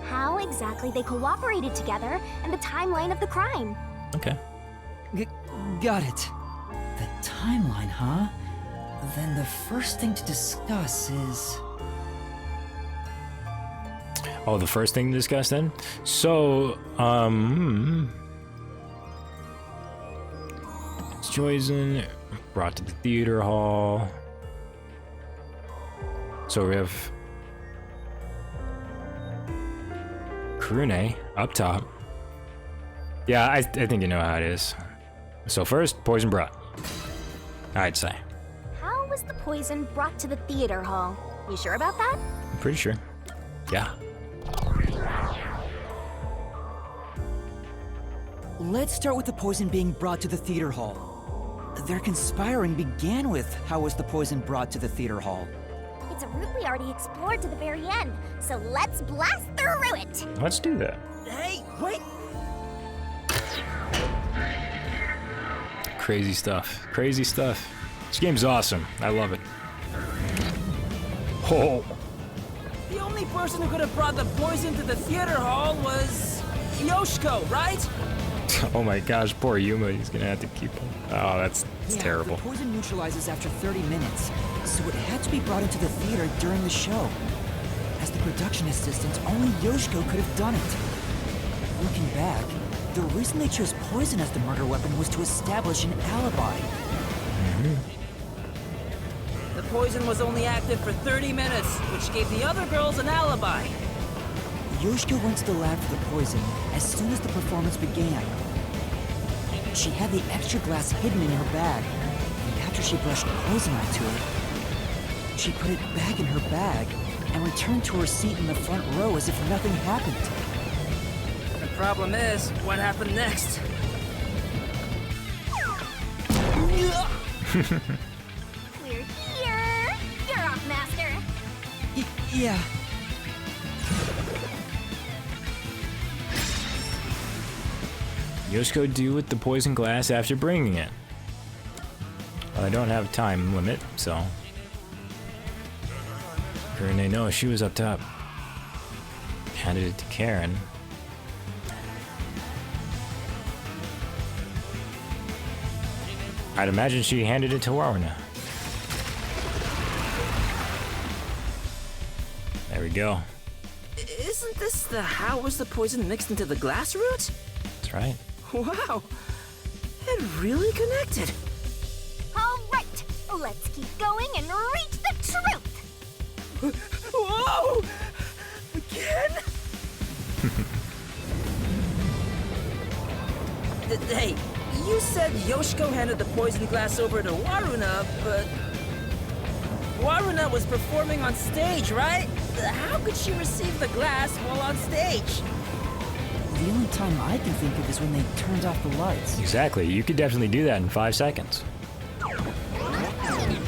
How exactly they cooperated together and the timeline of the crime. Okay. Got it. The timeline, huh? Then the first thing to discuss is... Oh, the first thing to discuss then? So, it's Poison brought to the theater hall. So we have Karune up top. Yeah, I think you know how it is. So first, poison brought. I'd say. How was the poison brought to the theater hall? You sure about that? I'm pretty sure. Yeah. Let's start with the poison being brought to the theater hall. Their conspiring began with how was the poison brought to the theater hall. It's a route we already explored to the very end, so let's blast through it! Let's do that. Hey, wait! Crazy stuff. Crazy stuff. This game's awesome. I love it. Oh. The only person who could have brought the poison to the theater hall was Yoshiko, right? Oh my gosh, poor Yuma. He's gonna have to keep him. Oh, that's terrible. The poison neutralizes after 30 minutes, so it had to be brought into the theater during the show. As the production assistant, only Yoshiko could have done it. Looking back, the reason they chose poison as the murder weapon was to establish an alibi. The poison was only active for 30 minutes, which gave the other girls an alibi. Yoshiko went to the lab for the poison as soon as the performance began. She had the extra glass hidden in her bag, and after she brushed poison onto it, she put it back in her bag and returned to her seat in the front row as if nothing happened. The problem is, what happened next? We're here! You're off, Master! Yeah. Yoshiko do with the poison glass after bringing it? Well, I don't have a time limit, so... Karine, no, she was up top. Handed it to Karin. I'd imagine she handed it to Waruna. There we go. Isn't this the how was the poison mixed into the glass route? That's right. Wow, it really connected. All right, let's keep going and reach the truth! Whoa! Again? Hey, you said Yoshiko handed the poison glass over to Waruna, but... Waruna was performing on stage, right? How could she receive the glass while on stage? The only time I can think of is when they turned off the lights. Exactly. You could definitely do that in 5 seconds.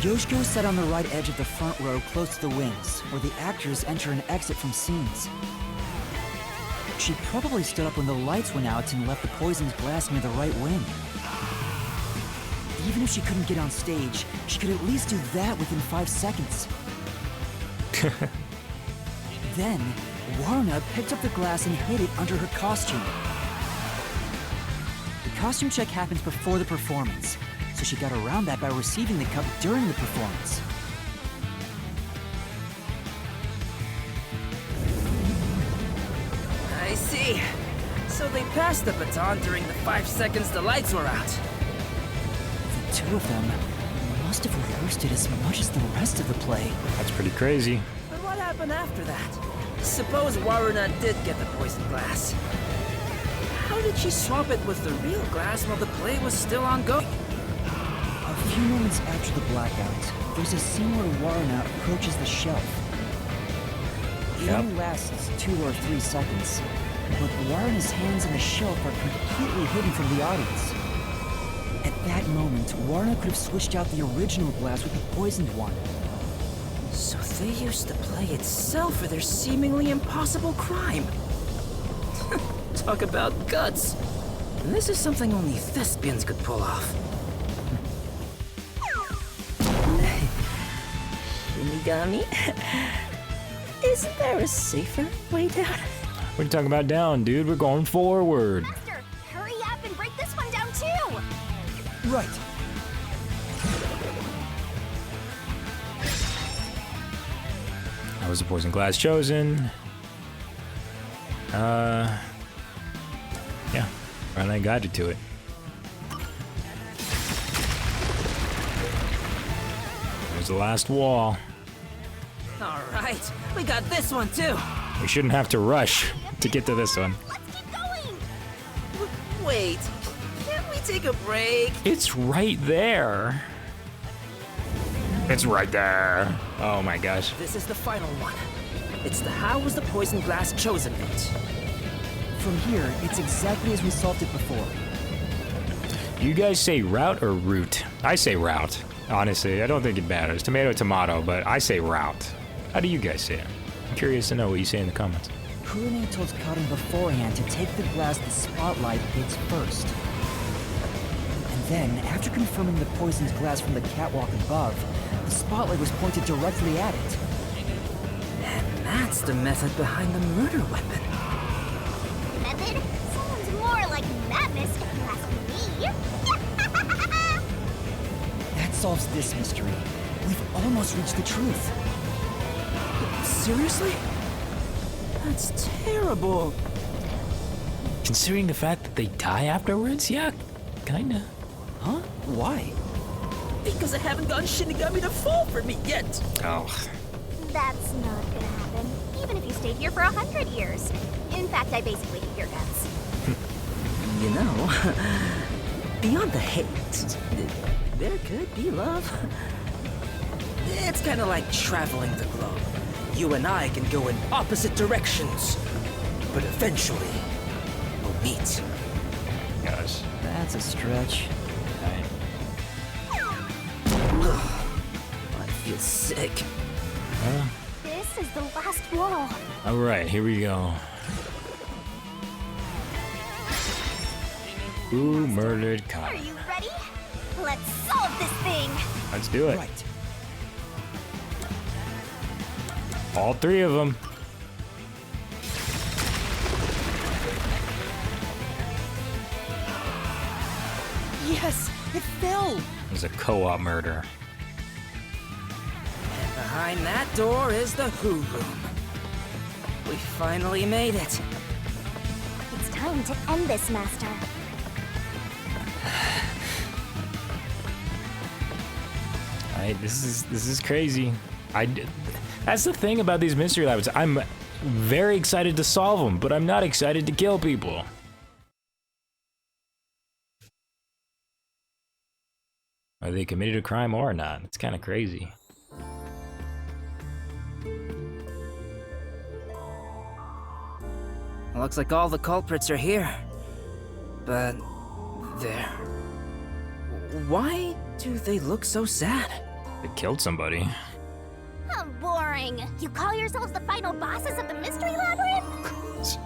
Yoshiko sat on the right edge of the front row close to the wings, where the actors enter and exit from scenes. She probably stood up when the lights went out and left the poisoned glass near the right wing. Even if she couldn't get on stage, she could at least do that within 5 seconds. Then, Waruna picked up the glass and hid it under her costume. The costume check happens before the performance, so she got around that by receiving the cup during the performance. I see. So they passed the baton during the 5 seconds the lights were out. The two of them must have rehearsed it as much as the rest of the play. That's pretty crazy. But what happened after that? Suppose Waruna did get the poison glass. How how did she swap it with the real glass while the play was still ongoing? A few moments after the blackout, there's a scene where Warna approaches the shelf. It only lasts 2 or 3 seconds, but Warna's hands on the shelf are completely hidden from the audience. At that moment, Warna could have switched out the original glass with the poisoned one. So they used the play itself for their seemingly impossible crime. Talk about guts. This is something only thespians could pull off. Shinigami? Isn't there a safer way down? What are you talking about down, dude? We're going forward. Master, hurry up and break this one down too! Right. How was the poison glass chosen? Yeah, finally guided to it. There's the last wall. All right, we got this one too. We shouldn't have to rush to get to this one. Let's keep going! Wait, can't we take a break? It's right there. It's right there. Oh my gosh. This is the final one. It's the how was the poison glass chosen bit. From here, it's exactly as we solved it before. You guys say route or root? I say route. Honestly, I don't think it matters. Tomato, tomato, but I say route. How do you guys say it? I'm curious to know what you say in the comments. Kurone told Karin beforehand to take the glass the spotlight hits first. And then, after confirming the poisoned glass from the catwalk above, the spotlight was pointed directly at it. And that's the method behind the murder weapon. Method? Sounds more like madness if you ask me. That solves this mystery. We've almost reached the truth. Seriously? That's terrible. Considering the fact that they die afterwards, yeah, kinda. Huh? Why? Because I haven't gotten Shinigami to fall for me yet. Oh. That's not gonna happen, even if you stayed here for 100 years. In fact, I basically hate your guts. You know, beyond the hate, there could be love. It's kind of like traveling the globe. You and I can go in opposite directions, but eventually we'll meet. Gosh. That's a stretch. I feel sick. This is the last wall. All right, here we go. Who murdered Are Karin? you ready? Let's solve this thing! Let's do it. Right. All 3 of them. Yes! It fell! It was a co-op murder. And behind that door is the Who Room. We finally made it. It's time to end this, Master. This is crazy. That's the thing about these mystery labs. I'm very excited to solve them, but I'm not excited to kill people. Are they committed a crime or not? It's kind of crazy. Looks like all the culprits are here. But there. Why do they look so sad? They killed somebody. How boring. You call yourselves the final bosses of the Mystery Labyrinth?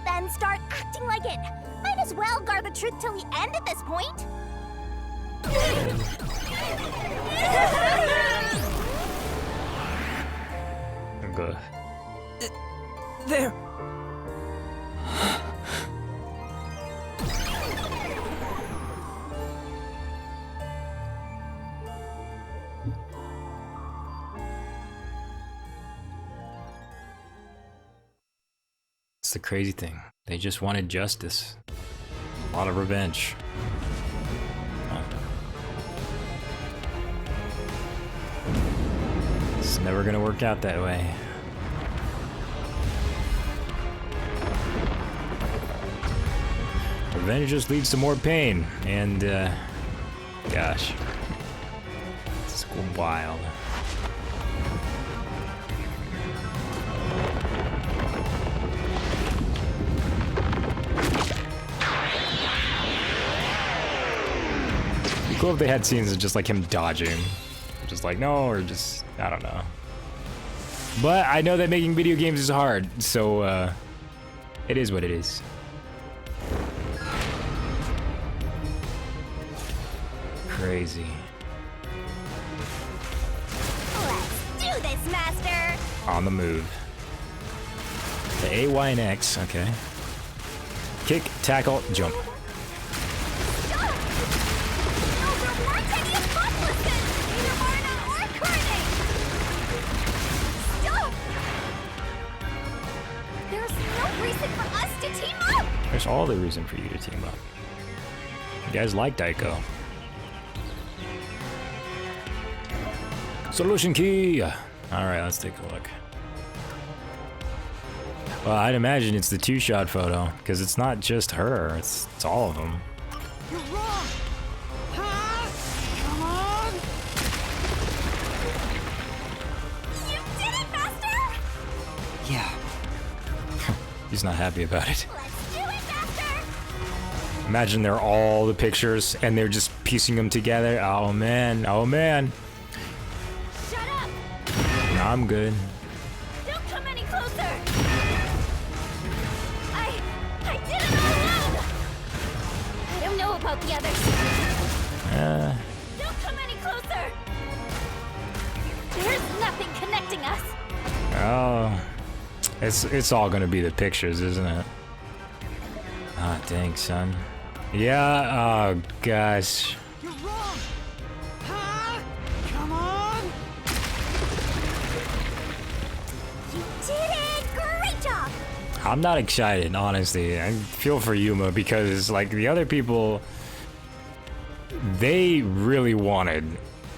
Then start acting like it. Might as well guard the truth till the end at this point. Good. There. It's the crazy thing. They just wanted justice. A lot of revenge. It's never gonna work out that way. revenge just leads to more pain, and gosh, it's wild. It'd be cool if they had scenes of just like him dodging, just like no, or just I don't know. But I know that making video games is hard, so it is what it is. Crazy. Let's do this, Master! On the move. The A, Y, and X, okay. Kick, tackle, jump. Stop! No, there weren't any accomplices! Neither Marna or Karin! Stop! There's no reason for us to team up! There's all the reason for you to team up. You guys liked Aiko. Solution key! Alright, let's take a look. Well, I'd imagine it's the two-shot photo, because it's not just her, it's all of them. You're wrong! Huh? Come on! You did it, Master! Yeah. He's not happy about it. Let's do it, Master! Imagine they're all the pictures, and they're just piecing them together. Oh man, oh man. Shut up! No, I'm good. Don't come any closer! I did it all alone! I don't know about the others. Don't come any closer! There's nothing connecting us! Oh. It's all gonna be the pictures, isn't it? Ah, dang, son. Yeah, oh gosh. You're wrong! Huh? Come on! You did it! Great job! I'm not excited, honestly. I feel for Yuma because, like, the other people, they really wanted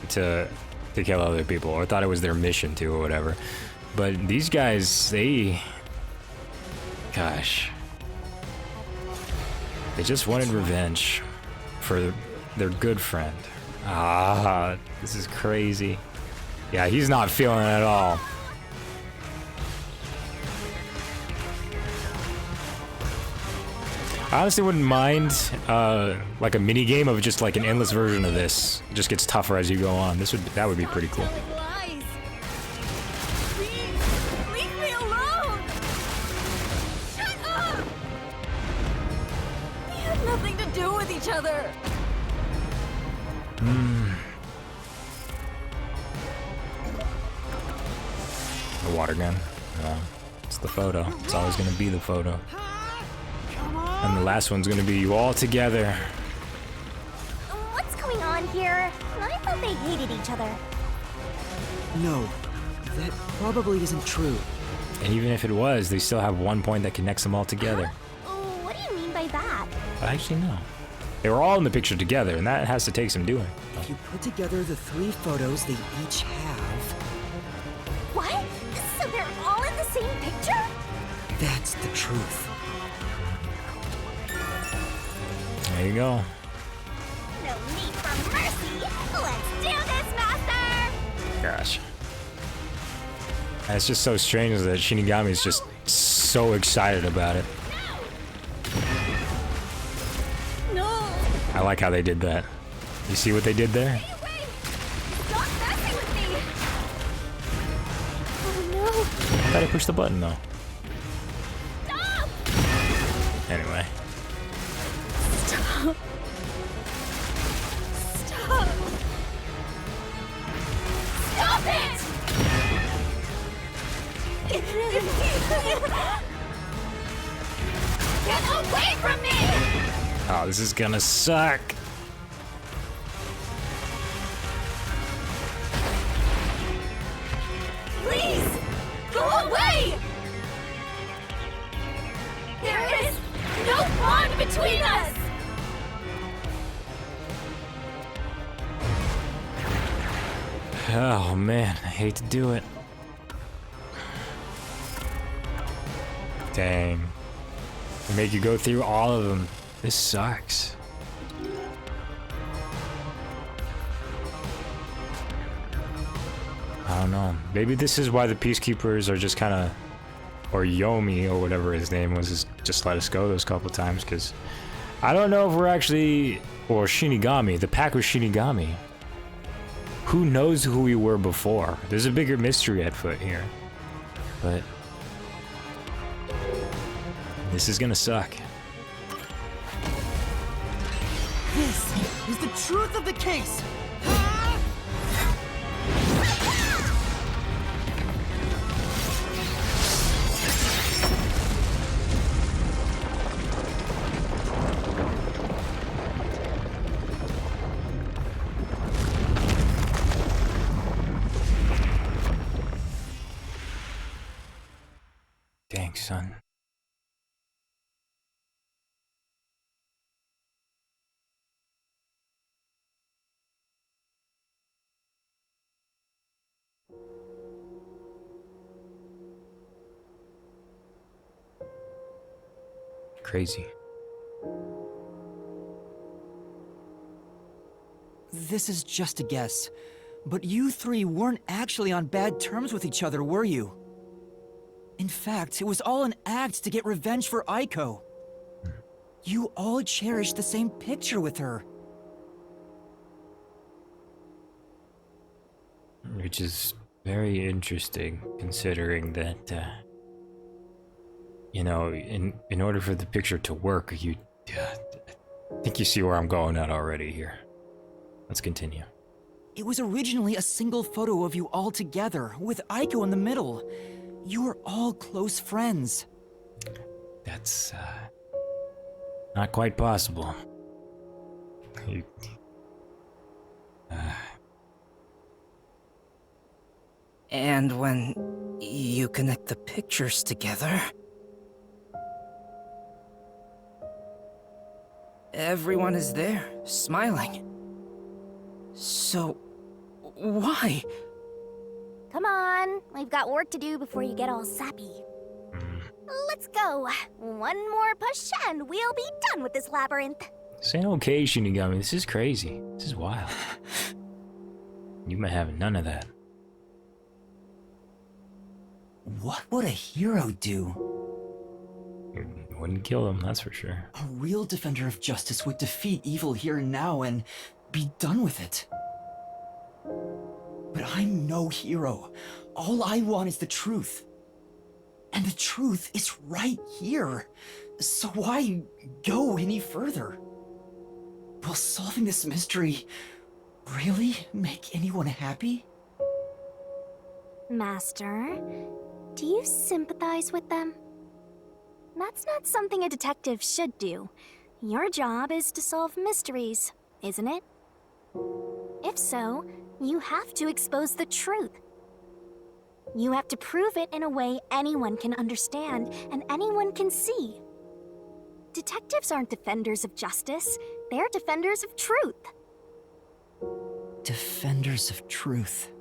to kill other people or thought it was their mission to or whatever. But these guys, gosh, they just wanted revenge for their good friend. Ah, this is crazy. Yeah, he's not feeling it at all. I honestly wouldn't mind like a mini game of just like an endless version of this. It just gets tougher as you go on. That would be pretty cool. Telling lies! Please, leave me alone! Shut up! We had nothing to do with each other. The water gun. It's the photo. It's always gonna be the photo. And the last one's gonna be you all together. What's going on here? I thought they hated each other. No, that probably isn't true. And even if it was, they still have one point that connects them all together. What do you mean by that? Actually, no. They were all in the picture together, and that has to take some doing. If you put together the 3 photos they each have, What? So they're all in the same picture? that's the truth. There you go. No need for mercy! Let's do this, Master! Gosh. And it's just so strange that Shinigami is just so excited about it. No! I like how they did that. You see what they did there? Stay away! Stop messing with me! Oh no! I thought I pushed the button though. Stop! Anyway. Stop! Stop! Stop it! Get away from me! Oh, this is gonna suck. Please! Go away! There is no bond between us! Oh man, I hate to do it. Dang. They make you go through all of them. This sucks. I don't know. Maybe this is why the Peacekeepers are just kind of, or Yomi or whatever his name was, just let us go those couple times, because I don't know if we're actually, or Shinigami, the pack was Shinigami. Who knows who we were before? There's a bigger mystery at foot here. But this is gonna suck. This is the truth of the case! Thanks, son. Crazy. This is just a guess, but you three weren't actually on bad terms with each other, were you? In fact, it was all an act to get revenge for Aiko. You all cherished the same picture with her. Which is very interesting, considering that, you know, in order for the picture to work, I think you see where I'm going at already here. Let's continue. It was originally a single photo of you all together, with Aiko in the middle. You were all close friends. That's, not quite possible. And when you connect the pictures together, everyone is there, smiling. So, why? Come on, we've got work to do before you get all sappy. Let's go. One more push and we'll be done with this labyrinth. This ain't okay, Shinigami. This is crazy. This is wild. You might have none of that. What would a hero do? You wouldn't kill him, that's for sure. A real defender of justice would defeat evil here and now and be done with it. But I'm no hero. All I want is the truth. And the truth is right here. So why go any further? Will solving this mystery really make anyone happy? Master, do you sympathize with them? That's not something a detective should do. Your job is to solve mysteries, isn't it? If so, you have to expose the truth. You have to prove it in a way anyone can understand and anyone can see. Detectives aren't defenders of justice, they're defenders of truth. Defenders of truth.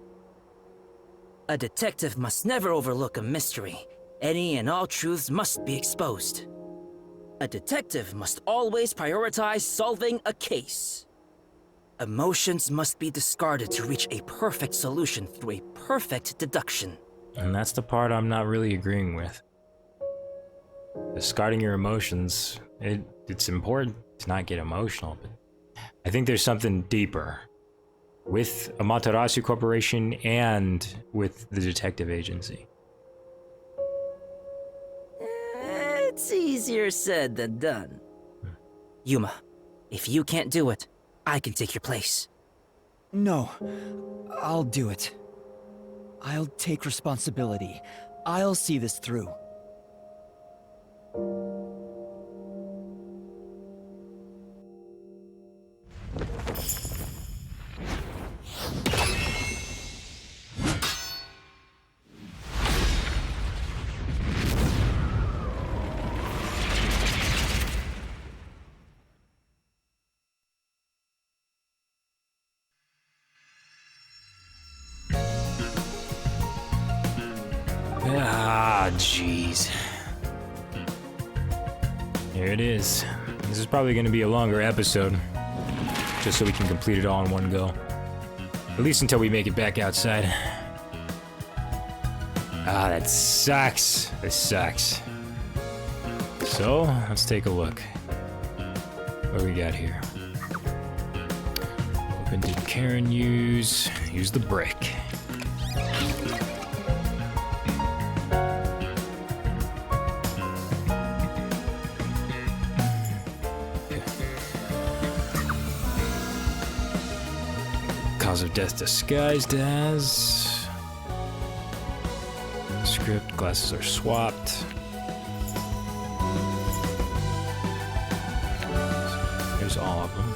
A detective must never overlook a mystery. Any and all truths must be exposed. A detective must always prioritize solving a case. Emotions must be discarded to reach a perfect solution through a perfect deduction. And that's the part I'm not really agreeing with. Discarding your emotions, it's important to not get emotional, but I think there's something deeper with Amaterasu Corporation and with the detective agency. It's easier said than done. Yuma, if you can't do it, I can take your place. No, I'll do it. I'll take responsibility. I'll see this through. Ah, jeez. Here it is. This is probably going to be a longer episode, just so we can complete it all in one go. At least until we make it back outside. Ah, that sucks. This sucks. So, let's take a look. What do we got here? Open did Karin use? Use the brick. Cause of death disguised as... Script, glasses are swapped. There's all of them.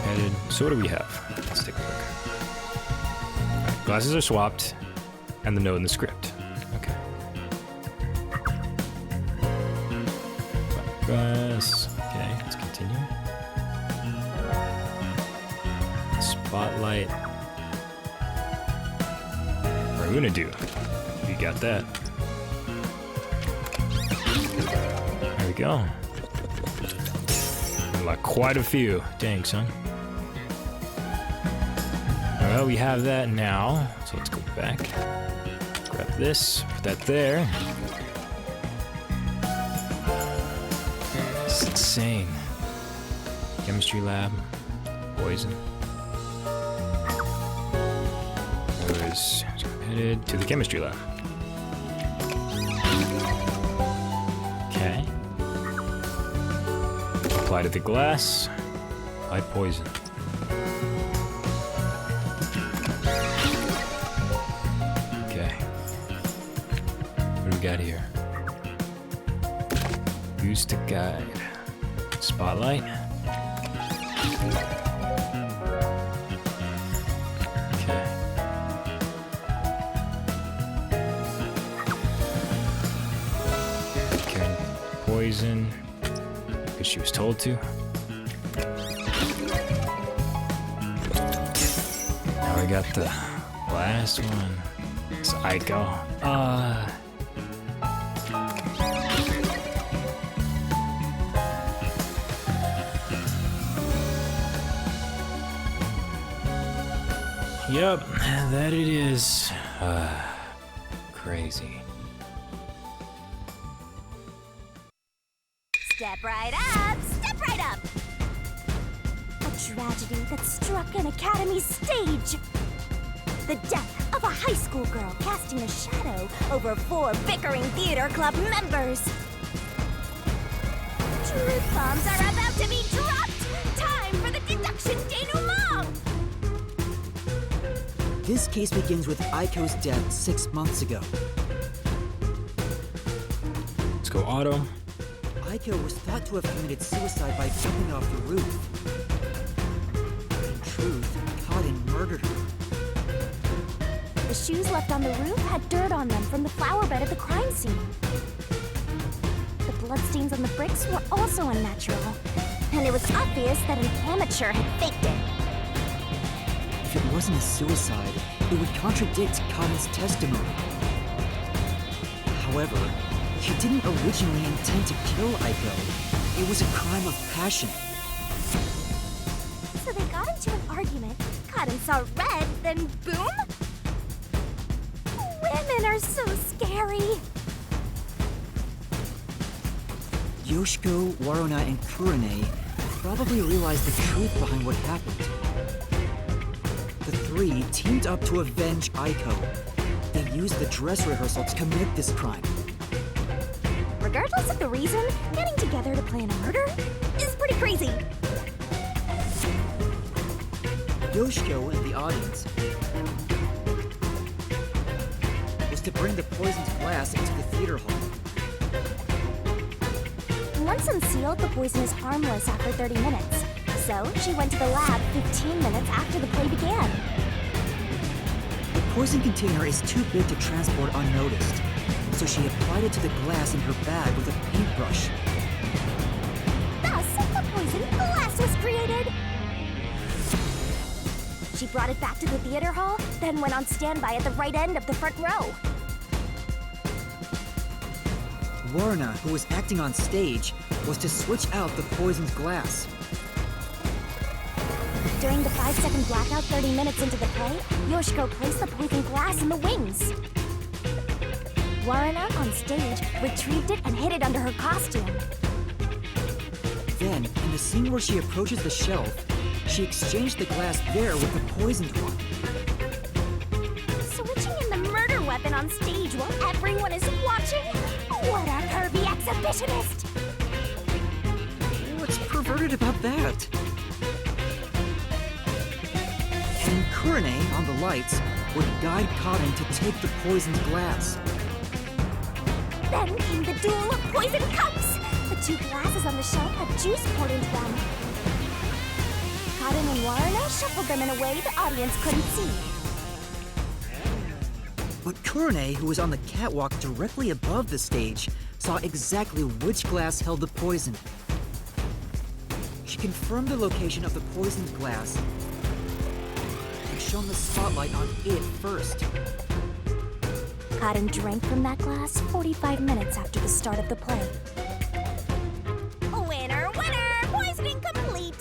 Headed. So what do we have? Let's take a look. Glasses are swapped, and the note in the script. Okay. Glass. Okay, let's continue. Spotlight. What are we gonna do? You got that. There we go. Like quite a few. Dang, son. Well, we have that now. So let's go back. Grab this. Put that there. It's insane. Chemistry lab. Poison. There's headed to the chemistry lab. Okay. Apply to the glass. Apply poison. Okay. What do we got here? Use to guide. Spotlight. Okay. Karin poison. Because she was told to. Now we got the last one. It's Aiko. Yep, that it is. Crazy. Step right up! Step right up! A tragedy that struck an academy stage. The death of a high school girl casting a shadow over 4 bickering theater club members. Truth bombs are about to be dropped! Time for the deduction denouement! This case begins with Aiko's death 6 months ago. Let's go auto. Aiko was thought to have committed suicide by jumping off the roof. In truth, Karin murdered her. The shoes left on the roof had dirt on them from the flower bed at the crime scene. The bloodstains on the bricks were also unnatural, and it was obvious that an amateur had faked it. If it wasn't a suicide, it would contradict Karin's testimony. However, she didn't originally intend to kill Aiko. It was a crime of passion. So they got into an argument, Karin saw red, then boom? Women are so scary. Yoshiko, Waruna, and Kurane probably realized the truth behind what happened. The 3 teamed up to avenge Aiko. They used the dress rehearsal to commit this crime. Regardless of the reason, getting together to plan a murder is pretty crazy. Yoshiko and the audience was to bring the poisoned glass into the theater hall. Once unsealed, the poison is harmless after 30 minutes. So she went to the lab 15 minutes after the play began. The poison container is too big to transport unnoticed, so she applied it to the glass in her bag with a paintbrush. Thus, the poison glass was created. She brought it back to the theater hall, then went on standby at the right end of the front row. Warna, who was acting on stage, was to switch out the poisoned glass. During the 5-second blackout 30 minutes into the play, Yoshiko placed the poison glass in the wings. Warna, on stage, retrieved it and hid it under her costume. Then, in the scene where she approaches the shelf, she exchanged the glass there with the poisoned one. Switching in the murder weapon on stage while everyone is watching? What a curvy exhibitionist! What's perverted about that? And Kurine, on the lights, would guide Karin to take the poisoned glass. Then came the duel of poison cups! The two glasses on the shelf had juice poured into them. Karin and Warna shuffled them in a way the audience couldn't see. But Kurine, who was on the catwalk directly above the stage, saw exactly which glass held the poison. She confirmed the location of the poisoned glass and shone the spotlight on it first. Karin drank from that glass 45 minutes after the start of the play. Winner, winner! Poisoning complete!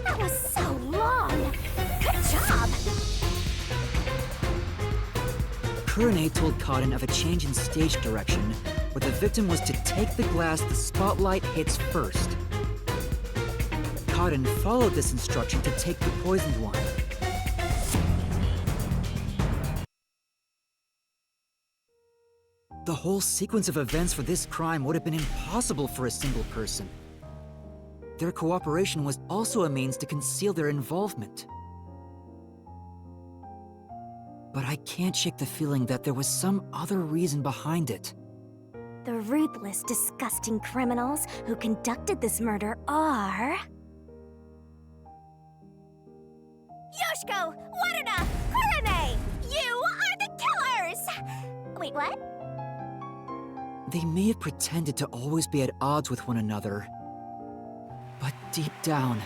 That was so long! Good job! Kurine told Karin of a change in stage direction, where the victim was to take the glass the spotlight hits first. Karin followed this instruction to take the poisoned one. The whole sequence of events for this crime would have been impossible for a single person. Their cooperation was also a means to conceal their involvement. But I can't shake the feeling that there was some other reason behind it. The ruthless, disgusting criminals who conducted this murder are... Yoshiko! Warna! Kurine! You are the killers! Wait, what? They may have pretended to always be at odds with one another, but deep down,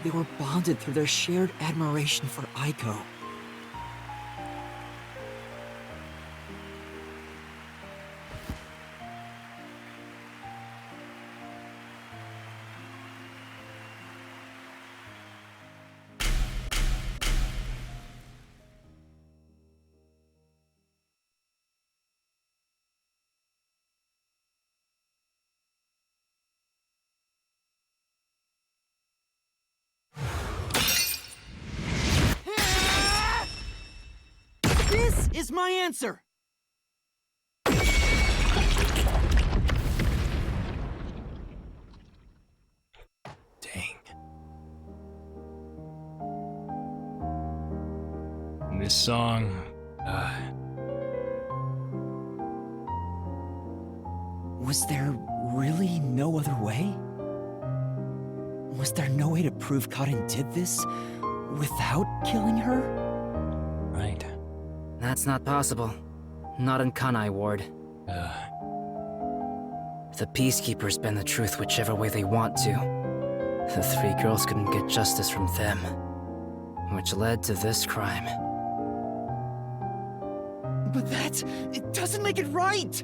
they were bonded through their shared admiration for Aiko. This is my answer! Dang. And this song, Was there really no other way? Was there no way to prove Karin did this without killing her? right. That's not possible. Not in Kanai Ward. The Peacekeepers bend the truth whichever way they want to. The three girls couldn't get justice from them, which led to this crime. But it doesn't make it right!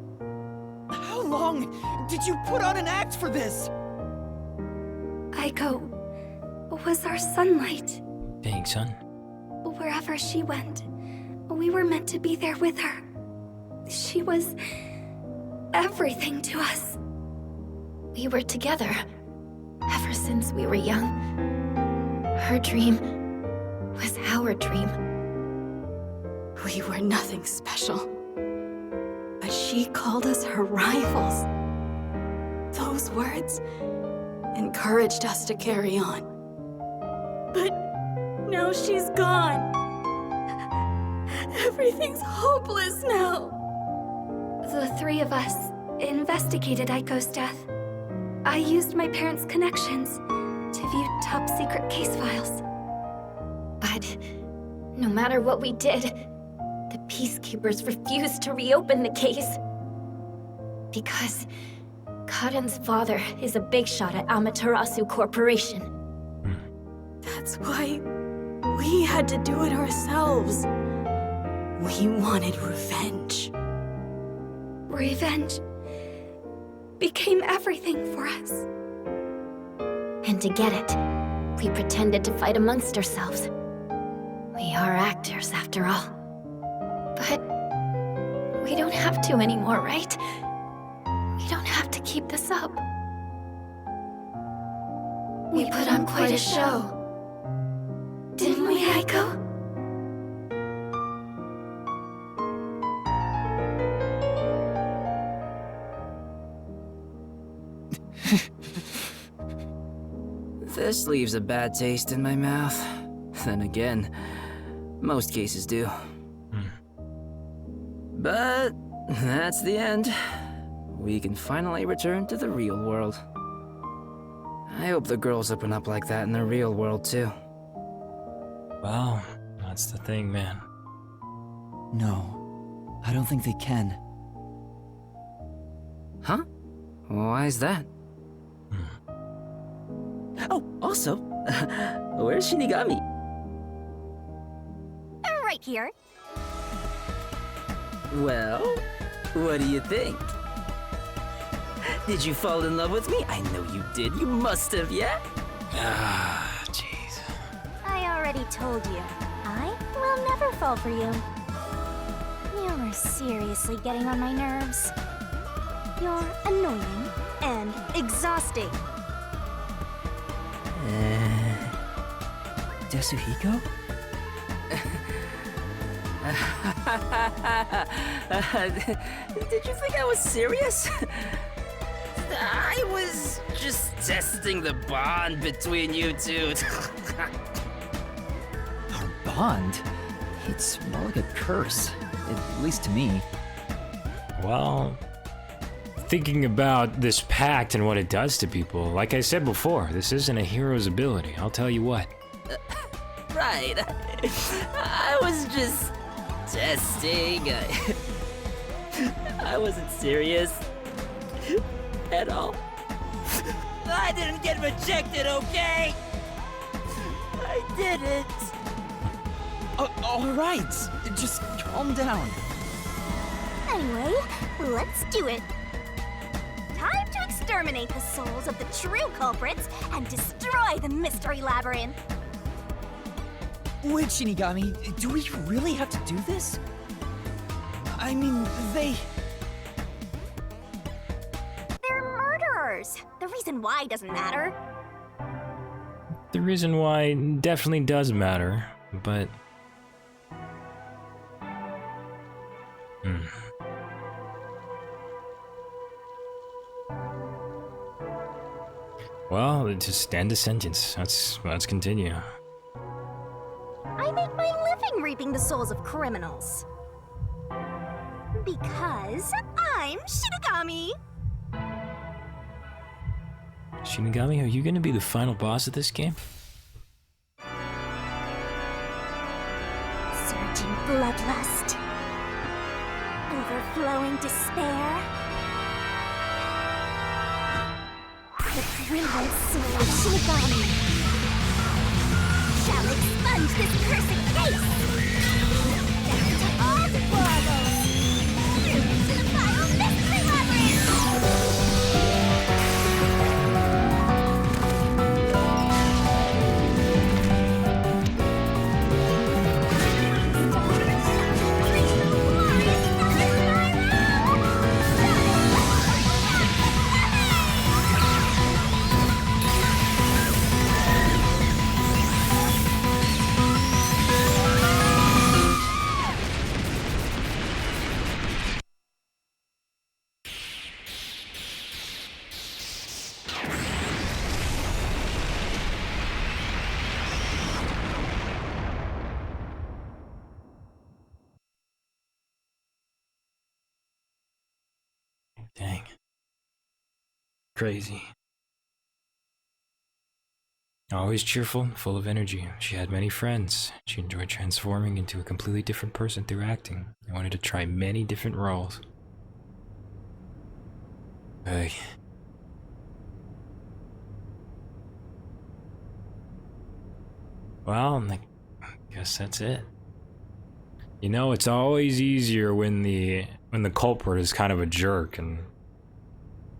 How long did you put on an act for this? Aiko was our sunlight. Dang, son. Wherever she went, we were meant to be there with her. She was everything to us. We were together ever since we were young. Her dream was our dream. We were nothing special, but she called us her rivals. Those words encouraged us to carry on. But now she's gone. Everything's hopeless now. The three of us investigated Aiko's death. I used my parents' connections to view top-secret case files. But no matter what we did, the Peacekeepers refused to reopen the case. Because Karin's father is a big shot at Amaterasu Corporation. That's why we had to do it ourselves. We wanted revenge. Revenge became everything for us. And to get it, we pretended to fight amongst ourselves. We are actors, after all. But we don't have to anymore, right? We don't have to keep this up. We put on quite a show. Didn't we, Aiko? This leaves a bad taste in my mouth. Then again, most cases do. But that's the end. We can finally return to the real world. I hope the girls open up like that in the real world too. Well, that's the thing, man. No, I don't think they can. Huh? Why is that? Oh, also, where's Shinigami? Right here. Well, what do you think? Did you fall in love with me? I know you did. You must have, yeah? Ah, jeez. I already told you. I will never fall for you. You're seriously getting on my nerves. You're annoying and exhausting. Yasuhiko? Did you think I was serious? I was just testing the bond between you two. Our bond? It's more like a curse, at least to me. Well, thinking about this pact and what it does to people, like I said before, this isn't a hero's ability, I'll tell you what. Right. I was just testing. I wasn't serious at all. I didn't get rejected, okay? I didn't. All right, just calm down. Anyway, let's do it. Time to exterminate the souls of the true culprits and destroy the mystery labyrinth. Wait, Shinigami, do we really have to do this? I mean, They're murderers. The reason why doesn't matter. The reason why definitely does matter, but... Well, just end the sentence. Let's continue. I make my living reaping the souls of criminals. Because I'm Shinigami. Shinigami, are you gonna be the final boss of this game? Surging bloodlust. Overflowing despair. The brilliant soul of Shinigami shall expunge this cursed case! Down to all deplorables! Through to the final mystery Dang. Crazy. Always cheerful, full of energy. She had many friends. She enjoyed transforming into a completely different person through acting. I wanted to try many different roles. Hey. Well, I guess that's it. You know, it's always easier when the when the culprit is kind of a jerk and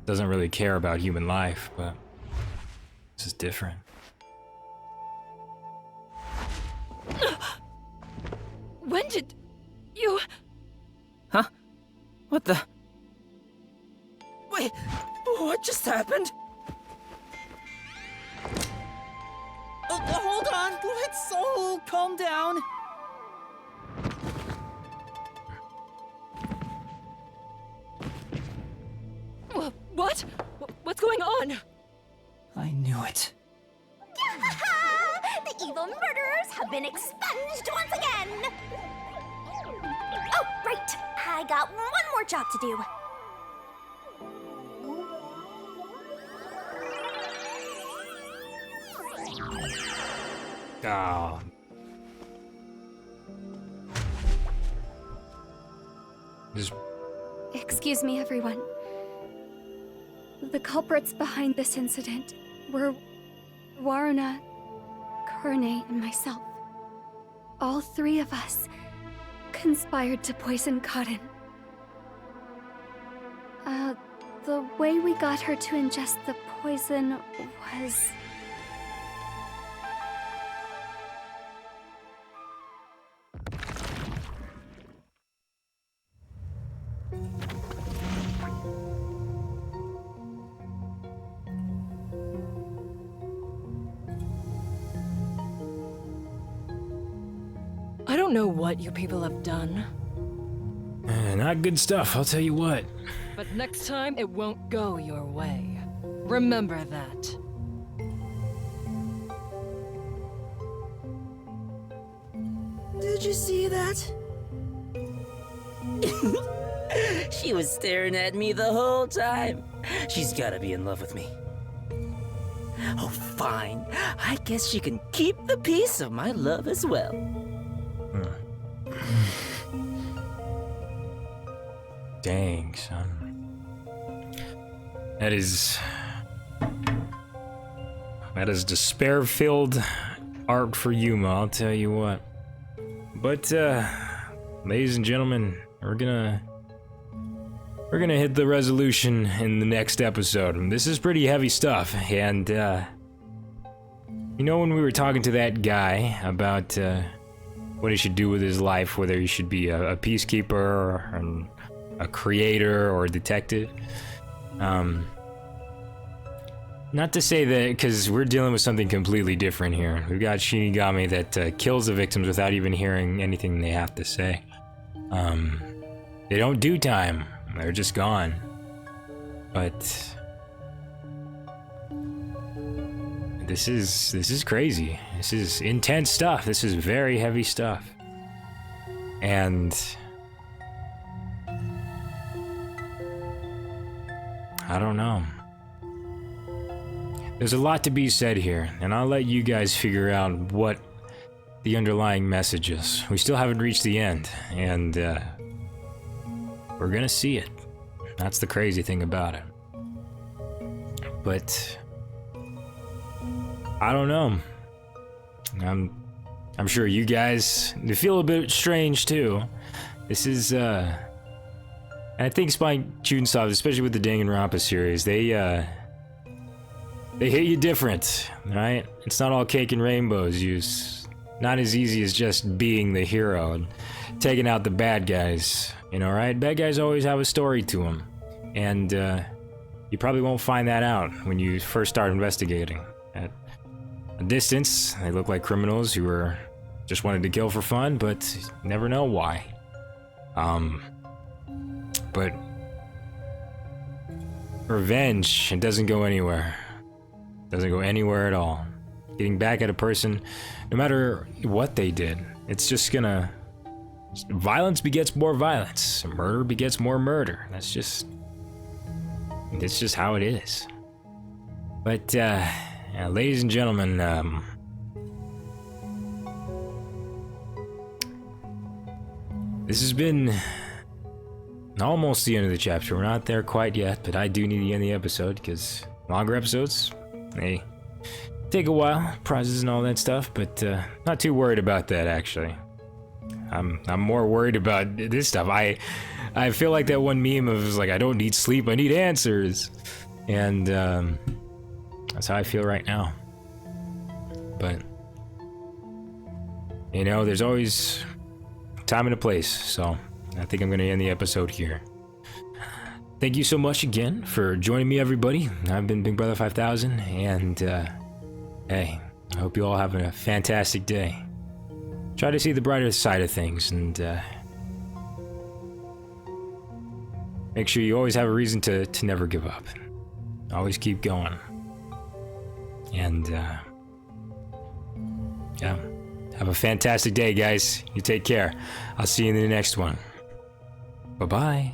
doesn't really care about human life, but this is different. When did you... Huh? What the? Wait, what just happened? Hold on, let's all calm down. What? What's going on? I knew it. The evil murderers have been expunged once again! Oh, right! I got one more job to do. Ah. Just Excuse me, everyone. The culprits behind this incident were Waruna, Karin, and myself. All three of us conspired to poison Karin. The way we got her to ingest the poison was... I don't know what you people have done, not good stuff, I'll tell you what. but next time it won't go your way. Remember that. Did you see that? She was staring at me the whole time. She's gotta be in love with me. Oh, fine. I guess she can keep the piece of my love as well. Dang, son. That is despair-filled art for Yuma, I'll tell you what. But, ladies and gentlemen, we're gonna hit the resolution in the next episode. And this is pretty heavy stuff, and, you know, when we were talking to that guy about, what he should do with his life, whether he should be a peacekeeper or a creator or a detective. Not to say that, because we're dealing with something completely different here. We've got Shinigami that kills the victims without even hearing anything they have to say. They don't do time. They're just gone. But this is crazy. This is intense stuff. This is very heavy stuff. And I don't know. There's a lot to be said here, and I'll let you guys figure out what the underlying message is. We still haven't reached the end, and we're gonna see it. That's the crazy thing about it. But I don't know. I'm sure you guys feel a bit strange too. This is and I think Spike Chunsoft, especially with the Danganronpa series, they hit you different, right? It's not all cake and rainbows. Not as easy as just being the hero and taking out the bad guys, you know, right? Bad guys always have a story to them, and you probably won't find that out when you first start investigating. At a distance, they look like criminals who were just wanted to kill for fun, but you never know why. But revenge, it doesn't go anywhere. Doesn't go anywhere at all. Getting back at a person, no matter what they did, it's just gonna... Violence begets more violence. Murder begets more murder. It's just how it is. But, yeah, ladies and gentlemen, this has been almost the end of the chapter. We're not there quite yet, but I do need to end the episode, because longer episodes, they take a while, prizes and all that stuff, but not too worried about that, actually. I'm more worried about this stuff. I feel like that one meme of like, I don't need sleep, I need answers. And that's how I feel right now. But you know, there's always time and a place, so I think I'm gonna end the episode here. Thank you so much again for joining me, everybody. I've been Big Brother 5000, and hey, I hope you all have a fantastic day. Try to see the brighter side of things, and make sure you always have a reason to never give up. Always keep going. And yeah, have a fantastic day, guys. You take care. I'll see you in the next one. Bye-bye.